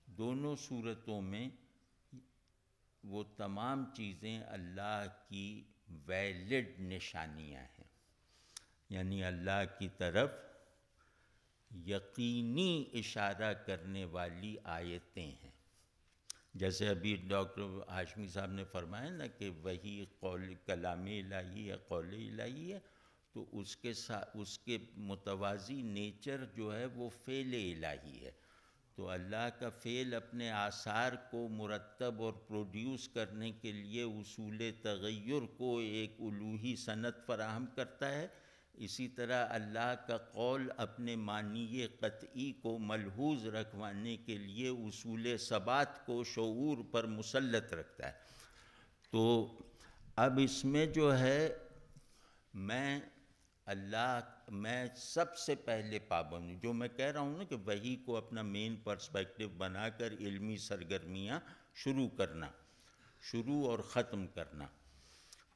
دونوں صورتوں میں وہ تمام چیزیں اللہ کی ویلڈ نشانیاں ہیں، یعنی اللہ کی طرف یقینی اشارہ کرنے والی آیتیں ہیں۔ جیسے ابھی ڈاکٹر ہاشمی صاحب نے فرمایا نا کہ وہی قول کلام الہی ہے، قول الہی ہے، تو اس کے متوازی نیچر جو ہے وہ فعل الہی ہے۔ تو اللہ کا فعل اپنے آثار کو مرتب اور پروڈیوس کرنے کے لیے اصول تغیر کو ایک الوہی صنعت فراہم کرتا ہے، اسی طرح اللہ کا قول اپنے معنی قطعی کو ملحوظ رکھوانے کے لیے اصول ثبات کو شعور پر مسلط رکھتا ہے۔ تو اب اس میں جو ہے میں سب سے پہلے پابند ہوں، جو میں کہہ رہا ہوں نا کہ وحی کو اپنا مین پرسپیکٹو بنا کر علمی سرگرمیاں شروع اور ختم کرنا،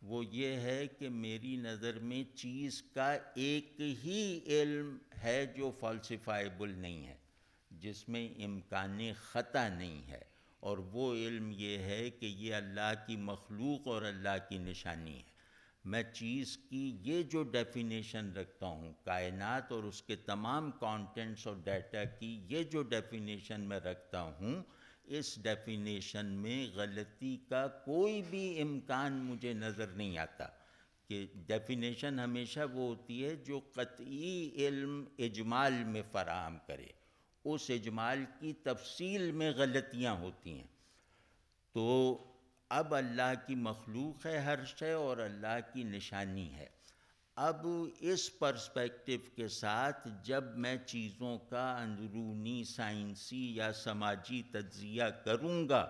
وہ یہ ہے کہ میری نظر میں چیز کا ایک ہی علم ہے جو فالسیفائبل نہیں ہے، جس میں امکان خطا نہیں ہے، اور وہ علم یہ ہے کہ یہ اللہ کی مخلوق اور اللہ کی نشانی ہے۔ میں چیز کی یہ جو ڈیفینیشن رکھتا ہوں، کائنات اور اس کے تمام کانٹینٹس اور ڈیٹا کی یہ جو ڈیفینیشن میں رکھتا ہوں، اس ڈیفینیشن میں غلطی کا کوئی بھی امکان مجھے نظر نہیں آتا، کہ ڈیفینیشن ہمیشہ وہ ہوتی ہے جو قطعی علم اجمال میں فراہم کرے، اس اجمال کی تفصیل میں غلطیاں ہوتی ہیں۔ تو اب اللہ کی مخلوق ہے ہر شے اور اللہ کی نشانی ہے۔ اب اس پرسپیکٹو کے ساتھ جب میں چیزوں کا اندرونی سائنسی یا سماجی تجزیہ کروں گا،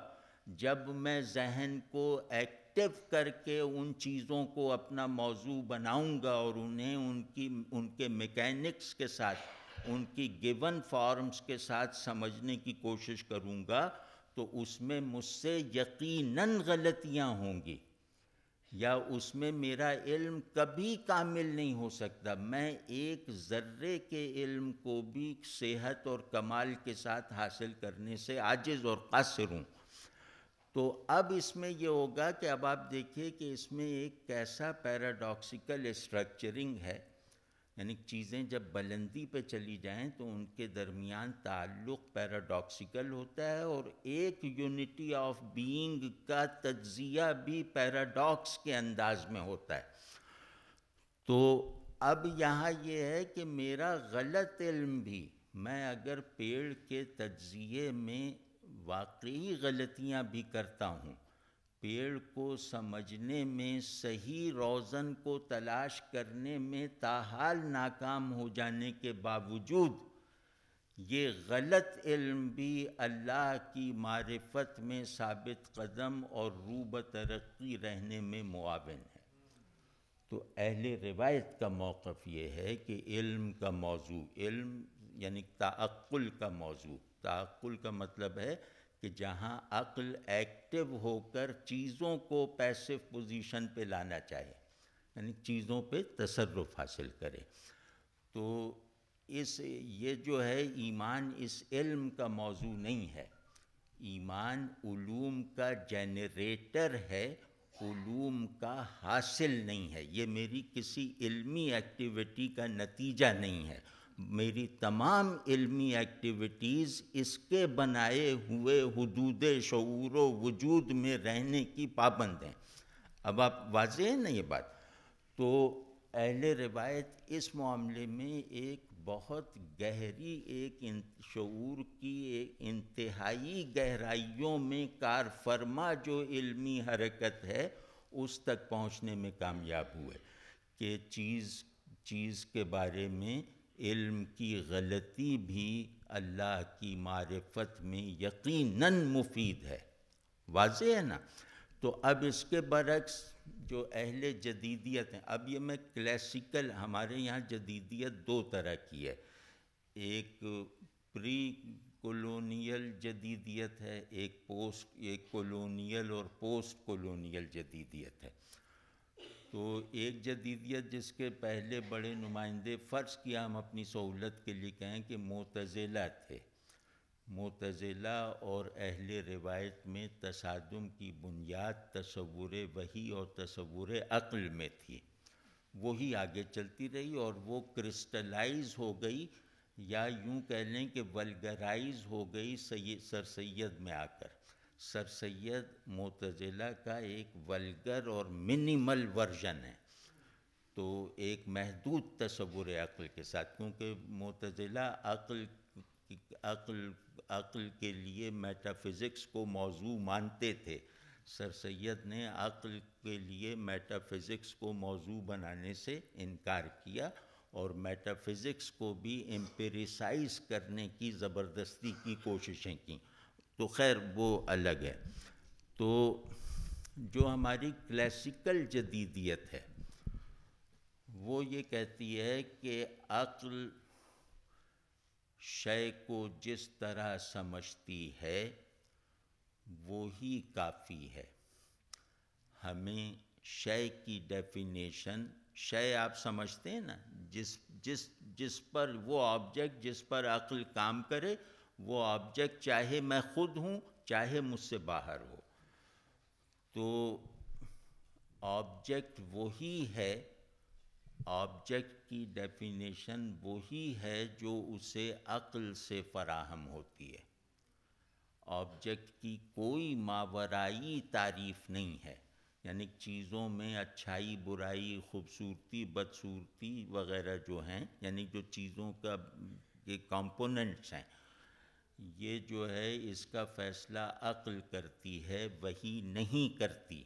جب میں ذہن کو ایکٹیو کر کے ان چیزوں کو اپنا موضوع بناؤں گا اور انہیں ان کے میکینکس کے ساتھ، ان کی گیون فارمز کے ساتھ سمجھنے کی کوشش کروں گا، تو اس میں مجھ سے یقیناً غلطیاں ہوں گی، یا اس میں میرا علم کبھی کامل نہیں ہو سکتا۔ میں ایک ذرے کے علم کو بھی صحت اور کمال کے ساتھ حاصل کرنے سے عاجز اور قاصر ہوں۔ تو اب اس میں یہ ہوگا کہ اب آپ دیکھیے کہ اس میں ایک کیسا پیراڈاکسیکل اسٹرکچرنگ ہے، یعنی چیزیں جب بلندی پہ چلی جائیں تو ان کے درمیان تعلق پیراڈاکسیکل ہوتا ہے، اور ایک یونٹی آف بینگ کا تجزیہ بھی پیراڈاکس کے انداز میں ہوتا ہے۔ تو اب یہاں یہ ہے کہ میرا غلط علم بھی، میں اگر پیڑ کے تجزیے میں واقعی غلطیاں بھی کرتا ہوں، پیڑ کو سمجھنے میں، صحیح روزن کو تلاش کرنے میں تاحال ناکام ہو جانے کے باوجود، یہ غلط علم بھی اللہ کی معرفت میں ثابت قدم اور رو بترقی رہنے میں معاون ہے۔ تو اہل روایت کا موقف یہ ہے کہ علم کا موضوع، علم یعنی تعقل کا موضوع، تعقل کا مطلب ہے کہ جہاں عقل ایکٹیو ہو کر چیزوں کو پیسو پوزیشن پہ لانا چاہے، یعنی چیزوں پہ تصرف حاصل کرے، تو یہ جو ہے ایمان اس علم کا موضوع نہیں ہے۔ ایمان علوم کا جنریٹر ہے، علوم کا حاصل نہیں ہے۔ یہ میری کسی علمی ایکٹیویٹی کا نتیجہ نہیں ہے، میری تمام علمی ایکٹیویٹیز اس کے بنائے ہوئے حدود شعور و وجود میں رہنے کی پابند ہیں۔ اب آپ واضح ہے نا یہ بات؟ تو اہل روایت اس معاملے میں ایک بہت گہری، ایک شعور کی ایک انتہائی گہرائیوں میں کار فرما جو علمی حرکت ہے، اس تک پہنچنے میں کامیاب ہوئے کہ چیز کے بارے میں علم کی غلطی بھی اللہ کی معرفت میں یقیناً مفید ہے۔ واضح ہے نا؟ تو اب اس کے برعکس جو اہل جدیدیت ہیں، اب یہ میں کلاسیکل، ہمارے یہاں جدیدیت دو طرح کی ہے، ایک پری کولونیل جدیدیت ہے، ایک کولونیل اور پوسٹ کولونیل جدیدیت ہے۔ تو ایک جدیدیت جس کے پہلے بڑے نمائندے، فرض کیا ہم اپنی سہولت کے لیے کہیں کہ معتزلہ تھے، معتزلہ اور اہل روایت میں تصادم کی بنیاد تصور وحی اور تصور عقل میں تھی، وہی آگے چلتی رہی اور وہ کرسٹلائز ہو گئی، یا یوں کہہ لیں کہ ولگرائز ہو گئی سر سید میں آ کر۔ سر سید معتزلہ کا ایک ولگر اور منیمل ورژن ہے، تو ایک محدود تصور عقل کے ساتھ، کیونکہ معتزلہ عقل کے لیے میٹا فزکس کو موضوع مانتے تھے، سر سید نے عقل کے لیے میٹا فزکس کو موضوع بنانے سے انکار کیا اور میٹا فزکس کو بھی امپیریسائز کرنے کی زبردستی کی کوششیں کیں، تو خیر وہ الگ ہے۔ تو جو ہماری کلاسیکل جدیدیت ہے وہ یہ کہتی ہے کہ عقل شے کو جس طرح سمجھتی ہے وہی کافی ہے، ہمیں شے کی ڈیفینیشن، شے آپ سمجھتے ہیں نا، جس پر وہ آبجیکٹ جس پر عقل کام کرے، وہ آبجیکٹ چاہے میں خود ہوں چاہے مجھ سے باہر ہو، تو آبجیکٹ وہی ہے، آبجیکٹ کی ڈیفینیشن وہی ہے جو اسے عقل سے فراہم ہوتی ہے، آبجیکٹ کی کوئی ماورائی تعریف نہیں ہے، یعنی چیزوں میں اچھائی برائی خوبصورتی بدصورتی وغیرہ جو ہیں، یعنی جو چیزوں کا یہ کمپوننٹس ہیں، یہ جو ہے اس کا فیصلہ عقل کرتی ہے، وہی نہیں کرتی،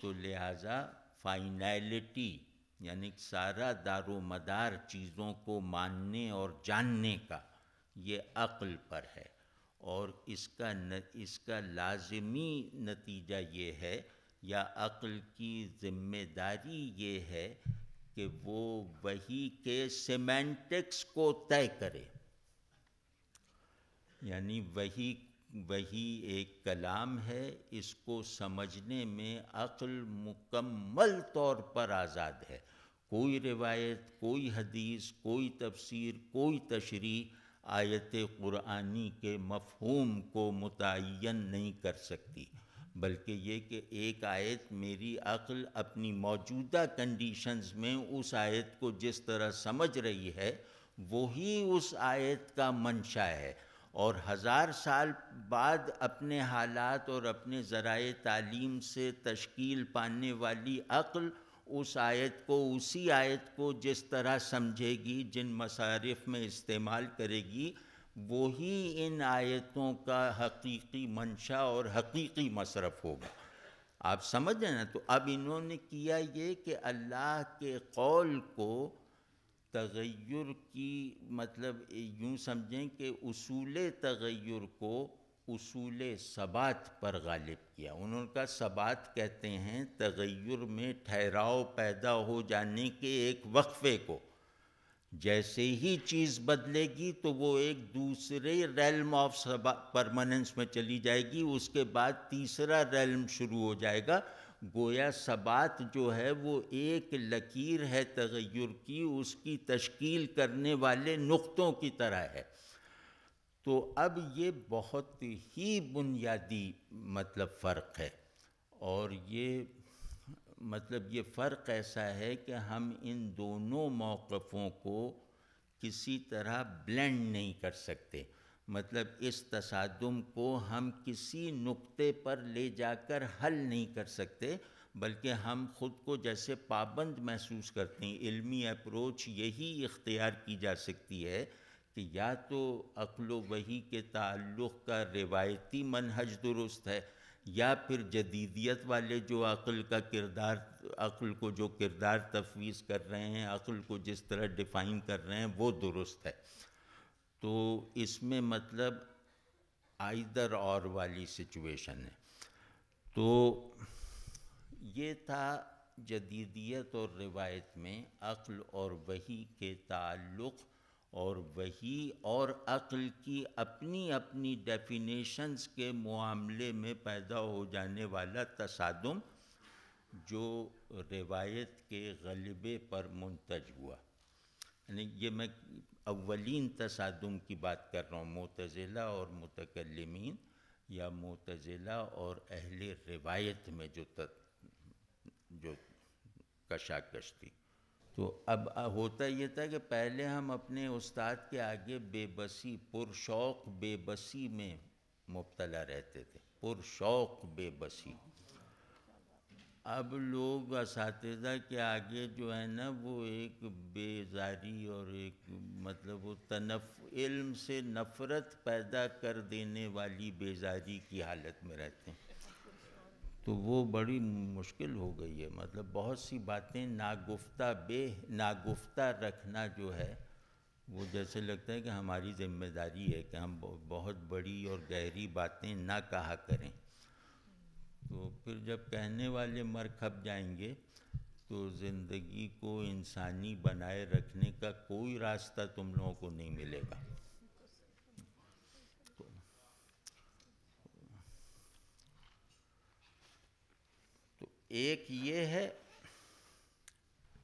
تو لہٰذا فائنلٹی یعنی سارا دار و مدار چیزوں کو ماننے اور جاننے کا یہ عقل پر ہے، اور اس کا لازمی نتیجہ یہ ہے یا عقل کی ذمہ داری یہ ہے کہ وہ وحی کے سیمینٹکس کو طے کرے، یعنی وحی ایک کلام ہے، اس کو سمجھنے میں عقل مکمل طور پر آزاد ہے، کوئی روایت، کوئی حدیث، کوئی تفسیر، کوئی تشریح آیت قرآنی کے مفہوم کو متعین نہیں کر سکتی، بلکہ یہ کہ ایک آیت میری عقل اپنی موجودہ کنڈیشنز میں اس آیت کو جس طرح سمجھ رہی ہے وہی اس آیت کا منشا ہے، اور 1000 سال بعد اپنے حالات اور اپنے ذرائع تعلیم سے تشکیل پانے والی عقل اس آیت کو، اسی آیت کو جس طرح سمجھے گی، جن مصارف میں استعمال کرے گی، وہی ان آیتوں کا حقیقی منشا اور حقیقی مصرف ہوگا۔ آپ سمجھ رہے ہیں نا؟ تو اب انہوں نے کیا یہ کہ اللہ کے قول کو تغیر کی، مطلب یوں سمجھیں کہ اصول تغیر کو اصول ثبات پر غالب کیا، انہوں کا ثبات کہتے ہیں تغیر میں ٹھہراؤ پیدا ہو جانے کے ایک وقفے کو، جیسے ہی چیز بدلے گی تو وہ ایک دوسرے ریلم آف پرماننس میں چلی جائے گی، اس کے بعد تیسرا ریلم شروع ہو جائے گا، گویا ثبات جو ہے وہ ایک لکیر ہے تغیر کی، اس کی تشکیل کرنے والے نقطوں کی طرح ہے۔ تو اب یہ بہت ہی بنیادی مطلب فرق ہے، اور یہ فرق ایسا ہے کہ ہم ان دونوں موقفوں کو کسی طرح بلینڈ نہیں کر سکتے، مطلب اس تصادم کو ہم کسی نقطے پر لے جا کر حل نہیں کر سکتے، بلکہ ہم خود کو جیسے پابند محسوس کرتے ہیں۔ علمی اپروچ یہی اختیار کی جا سکتی ہے کہ یا تو عقل و وحی کے تعلق کا روایتی منہج درست ہے، یا پھر جدیدیت والے جو عقل کو جو کردار تفویض کر رہے ہیں، عقل کو جس طرح ڈیفائن کر رہے ہیں وہ درست ہے۔ تو اس میں مطلب آئدر اور والی سچویشن ہے۔ تو یہ تھا جدیدیت اور روایت میں عقل اور وحی کے تعلق، اور وحی اور عقل کی اپنی اپنی ڈیفینیشنز کے معاملے میں پیدا ہو جانے والا تصادم، جو روایت کے غلبے پر منتج ہوا. یعنی یہ میں اولین تصادم کی بات کر رہا ہوں، معتزلہ اور متکلمین یا معتزلہ اور اہل روایت میں جو کشاکش تھی. تو اب ہوتا یہ تھا کہ پہلے ہم اپنے استاد کے آگے بے بسی، پرشوق بے بسی میں مبتلا رہتے تھے، پرشوق بے بسی. اب لوگ اساتذہ کے آگے جو ہے نا وہ ایک بیزاری اور ایک مطلب وہ علم سے نفرت پیدا کر دینے والی بیزاری کی حالت میں رہتے ہیں. تو وہ بڑی مشکل ہو گئی ہے. مطلب بہت سی باتیں ناگفتہ رکھنا جو ہے وہ جیسے لگتا ہے کہ ہماری ذمہ داری ہے کہ ہم بہت بڑی اور گہری باتیں نہ کہا کریں. تو پھر جب کہنے والے مر کھپ جائیں گے تو زندگی کو انسانی بنائے رکھنے کا کوئی راستہ تم لوگوں کو نہیں ملے گا. تو ایک یہ ہے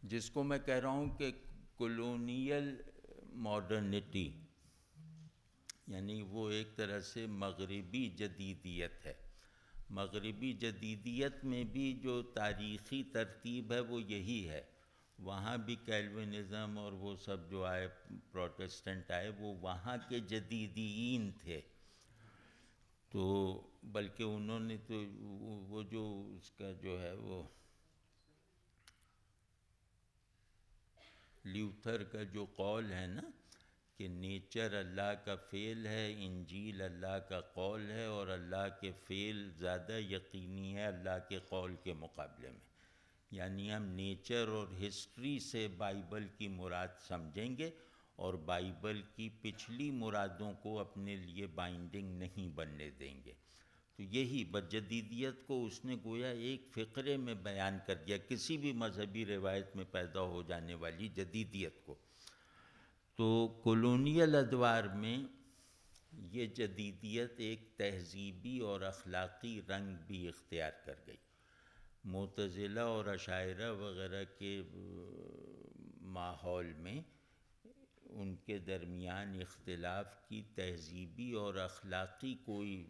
جس کو میں کہہ رہا ہوں کہ کولونیل ماڈرنٹی، یعنی وہ ایک طرح سے مغربی جدیدیت ہے. مغربی جدیدیت میں بھی جو تاریخی ترتیب ہے وہ یہی ہے. وہاں بھی کیلوینزم اور وہ سب جو آئے پروٹسٹنٹ آئے وہ وہاں کے جدیدیین تھے. تو بلکہ انہوں نے تو وہ جو اس کا جو ہے وہ لیوتھر کا جو قول ہے نا کہ نیچر اللہ کا فعل ہے، انجیل اللہ کا قول ہے، اور اللہ کے فعل زیادہ یقینی ہے اللہ کے قول کے مقابلے میں. یعنی ہم نیچر اور ہسٹری سے بائبل کی مراد سمجھیں گے اور بائبل کی پچھلی مرادوں کو اپنے لیے بائنڈنگ نہیں بننے دیں گے. تو یہی جدیدیت کو اس نے گویا ایک فقرے میں بیان کر دیا، کسی بھی مذہبی روایت میں پیدا ہو جانے والی جدیدیت کو. تو کولونیل ادوار میں یہ جدیدیت ایک تہذیبی اور اخلاقی رنگ بھی اختیار کر گئی. معتزلہ اور اشاعرہ وغیرہ کے ماحول میں ان کے درمیان اختلاف کی تہذیبی اور اخلاقی کوئی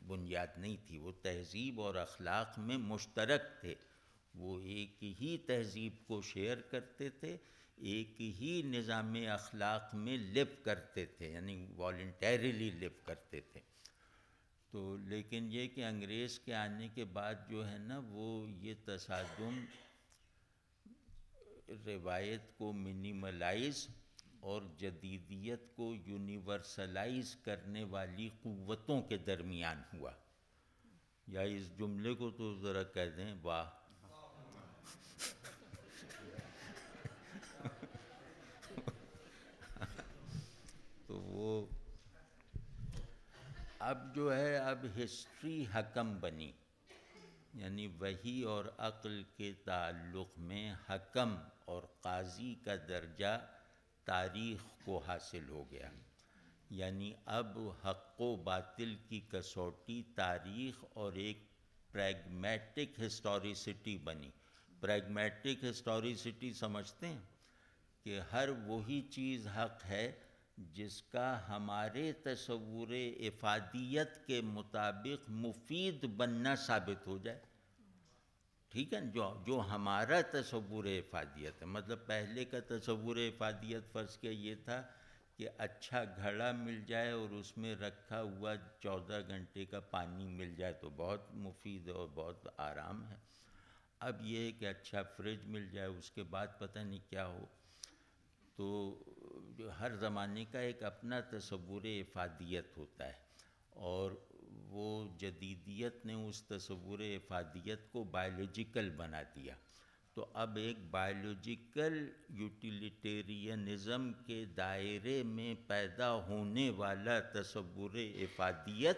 بنیاد نہیں تھی. وہ تہذیب اور اخلاق میں مشترک تھے، وہ ایک ہی تہذیب کو شیئر کرتے تھے، ایک ہی نظام اخلاق میں لیو کرتے تھے، یعنی والنٹیریلی لیو کرتے تھے. تو لیکن یہ کہ انگریز کے آنے کے بعد جو ہے نا وہ یہ تصادم روایت کو منیملائز اور جدیدیت کو یونیورسلائز کرنے والی قوتوں کے درمیان ہوا. یا اس جملے کو تو ذرا کہہ دیں واہ. تو وہ اب جو ہے اب ہسٹری حکم بنی، یعنی وحی اور عقل کے تعلق میں حکم اور قاضی کا درجہ تاریخ کو حاصل ہو گیا. یعنی اب حق و باطل کی کسوٹی تاریخ اور ایک پریگمیٹک ہسٹوریسٹی بنی. پریگمیٹک ہسٹوریسٹی سمجھتے ہیں کہ ہر وہی چیز حق ہے جس کا ہمارے تصور افادیت کے مطابق مفید بننا ثابت ہو جائے. ٹھیک ہے، جو ہمارا تصور افادیت ہے. مطلب پہلے کا تصور افادیت فرض کیا یہ تھا کہ اچھا گھڑا مل جائے اور اس میں رکھا ہوا 14 گھنٹے کا پانی مل جائے تو بہت مفید اور بہت آرام ہے. اب یہ ہے کہ اچھا فریج مل جائے، اس کے بعد پتہ نہیں کیا ہو. تو ہر زمانے کا ایک اپنا تصور افادیت ہوتا ہے، اور وہ جدیدیت نے اس تصور افادیت کو بائیولوجیکل بنا دیا. تو اب ایک بائیولوجیکل یوٹیلیٹیرینزم کے دائرے میں پیدا ہونے والا تصور افادیت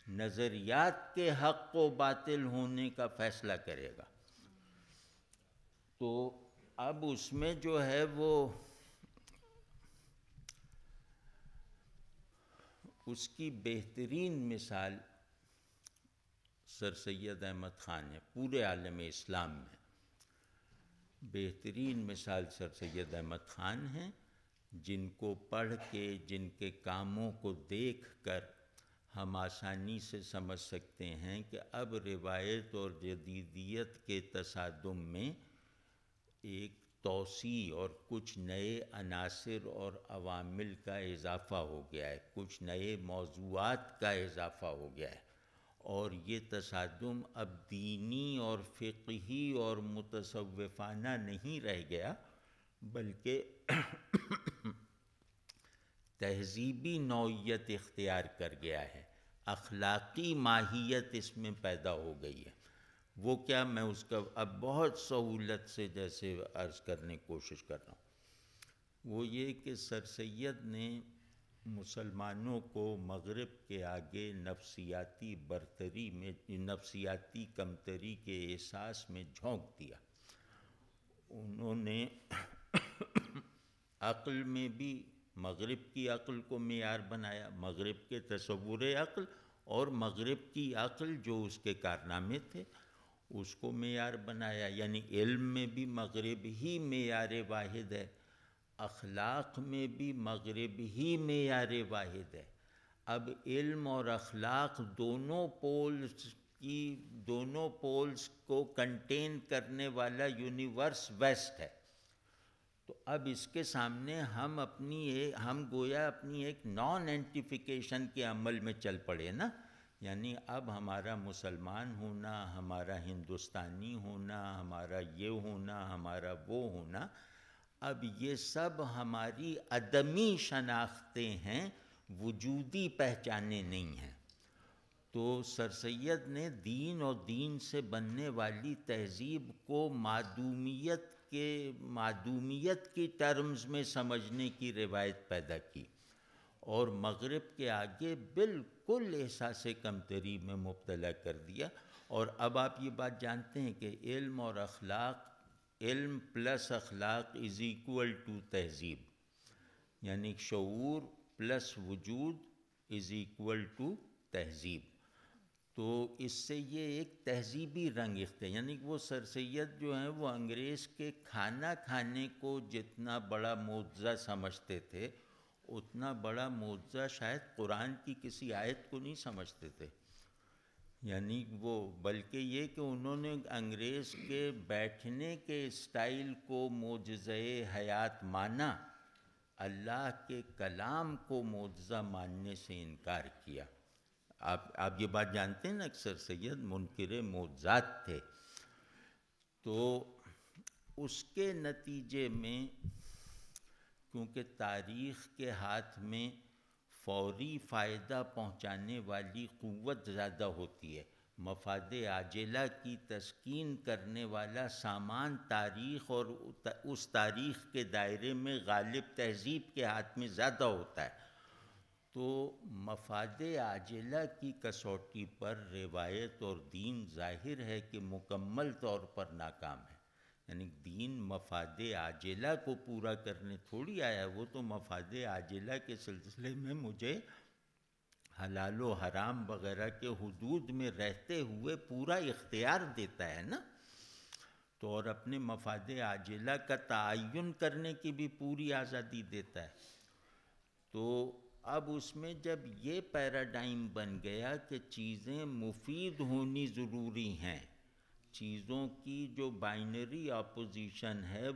نظریات کے حق و باطل ہونے کا فیصلہ کرے گا. تو اب اس میں جو ہے وہ اس کی بہترین مثال سر سید احمد خان ہیں پورے عالم اسلام میں. بہترین مثال سر سید احمد خان ہیں، جن کو پڑھ کے، جن کے کاموں کو دیکھ کر ہم آسانی سے سمجھ سکتے ہیں کہ اب روایت اور جدیدیت کے تصادم میں ایک توسیع اور کچھ نئے عناصر اور عوامل کا اضافہ ہو گیا ہے، کچھ نئے موضوعات کا اضافہ ہو گیا ہے، اور یہ تصادم اب دینی اور فقہی اور متصوفانہ نہیں رہ گیا، بلکہ تہذیبی نوعیت اختیار کر گیا ہے، اخلاقی ماہیت اس میں پیدا ہو گئی ہے. وہ کیا، میں اس کا اب بہت سہولت سے جیسے عرض کرنے کی کوشش کر رہا ہوں. وہ یہ کہ سر سید نے مسلمانوں کو مغرب کے آگے نفسیاتی برتری میں، نفسیاتی کمتری کے احساس میں جھونک دیا. انہوں نے عقل میں بھی مغرب کی عقل کو معیار بنایا، مغرب کے تصور عقل اور مغرب کی عقل جو اس کے کارنامے تھے اس کو معیار بنایا. یعنی علم میں بھی مغرب ہی معیار واحد ہے، اخلاق میں بھی مغرب ہی معیار واحد ہے. اب علم اور اخلاق دونوں پولز کو کنٹین کرنے والا یونیورس ویسٹ ہے. تو اب اس کے سامنے ہم گویا اپنی ایک نان اینٹیفیکیشن کے عمل میں چل پڑے نا. یعنی اب ہمارا مسلمان ہونا، ہمارا ہندوستانی ہونا، ہمارا یہ ہونا، ہمارا وہ ہونا، اب یہ سب ہماری عدمی شناختیں ہیں، وجودی پہچانیں نہیں ہیں. تو سر سید نے دین اور دین سے بننے والی تہذیب کو معدومیت کی ٹرمز میں سمجھنے کی روایت پیدا کی، اور مغرب کے آگے بالکل احساس کمتری میں مبتلا کر دیا. اور اب آپ یہ بات جانتے ہیں کہ علم اور اخلاق، علم پلس اخلاق از ایکول ٹو تہذیب، یعنی شعور پلس وجود از ایکول ٹو تہذیب. تو اس سے یہ ایک تہذیبی رنگ اختیار، یعنی وہ سر سید جو ہیں وہ انگریز کے کھانا کھانے کو جتنا بڑا معجزہ سمجھتے تھے، اتنا بڑا معجزہ شاید قرآن کی کسی آیت کو نہیں سمجھتے تھے. یعنی وہ بلکہ یہ کہ انہوں نے انگریز کے بیٹھنے کے اسٹائل کو معجزۂ حیات مانا، اللہ کے کلام کو معجزہ ماننے سے انکار کیا. آپ یہ بات جانتے ہیں نا، اکثر سید منکر معجزات تھے. تو اس کے نتیجے میں کیونکہ تاریخ کے ہاتھ میں فوری فائدہ پہنچانے والی قوت زیادہ ہوتی ہے، مفاد عاجلہ کی تسکین کرنے والا سامان تاریخ اور اس تاریخ کے دائرے میں غالب تہذیب کے ہاتھ میں زیادہ ہوتا ہے. تو مفاد عاجلہ کی کسوٹی پر روایت اور دین ظاہر ہے کہ مکمل طور پر ناکام ہے. یعنی دین مفاد عاجلہ کو پورا کرنے تھوڑی آیا ہے، وہ تو مفاد عاجلہ کے سلسلے میں مجھے حلال و حرام وغیرہ کے حدود میں رہتے ہوئے پورا اختیار دیتا ہے نا. تو اور اپنے مفاد عاجلہ کا تعین کرنے کی بھی پوری آزادی دیتا ہے. تو اب اس میں جب یہ پیراڈائم بن گیا کہ چیزیں مفید ہونی ضروری ہیں، چیزوں کی جو بائنری اپوزیشن ہے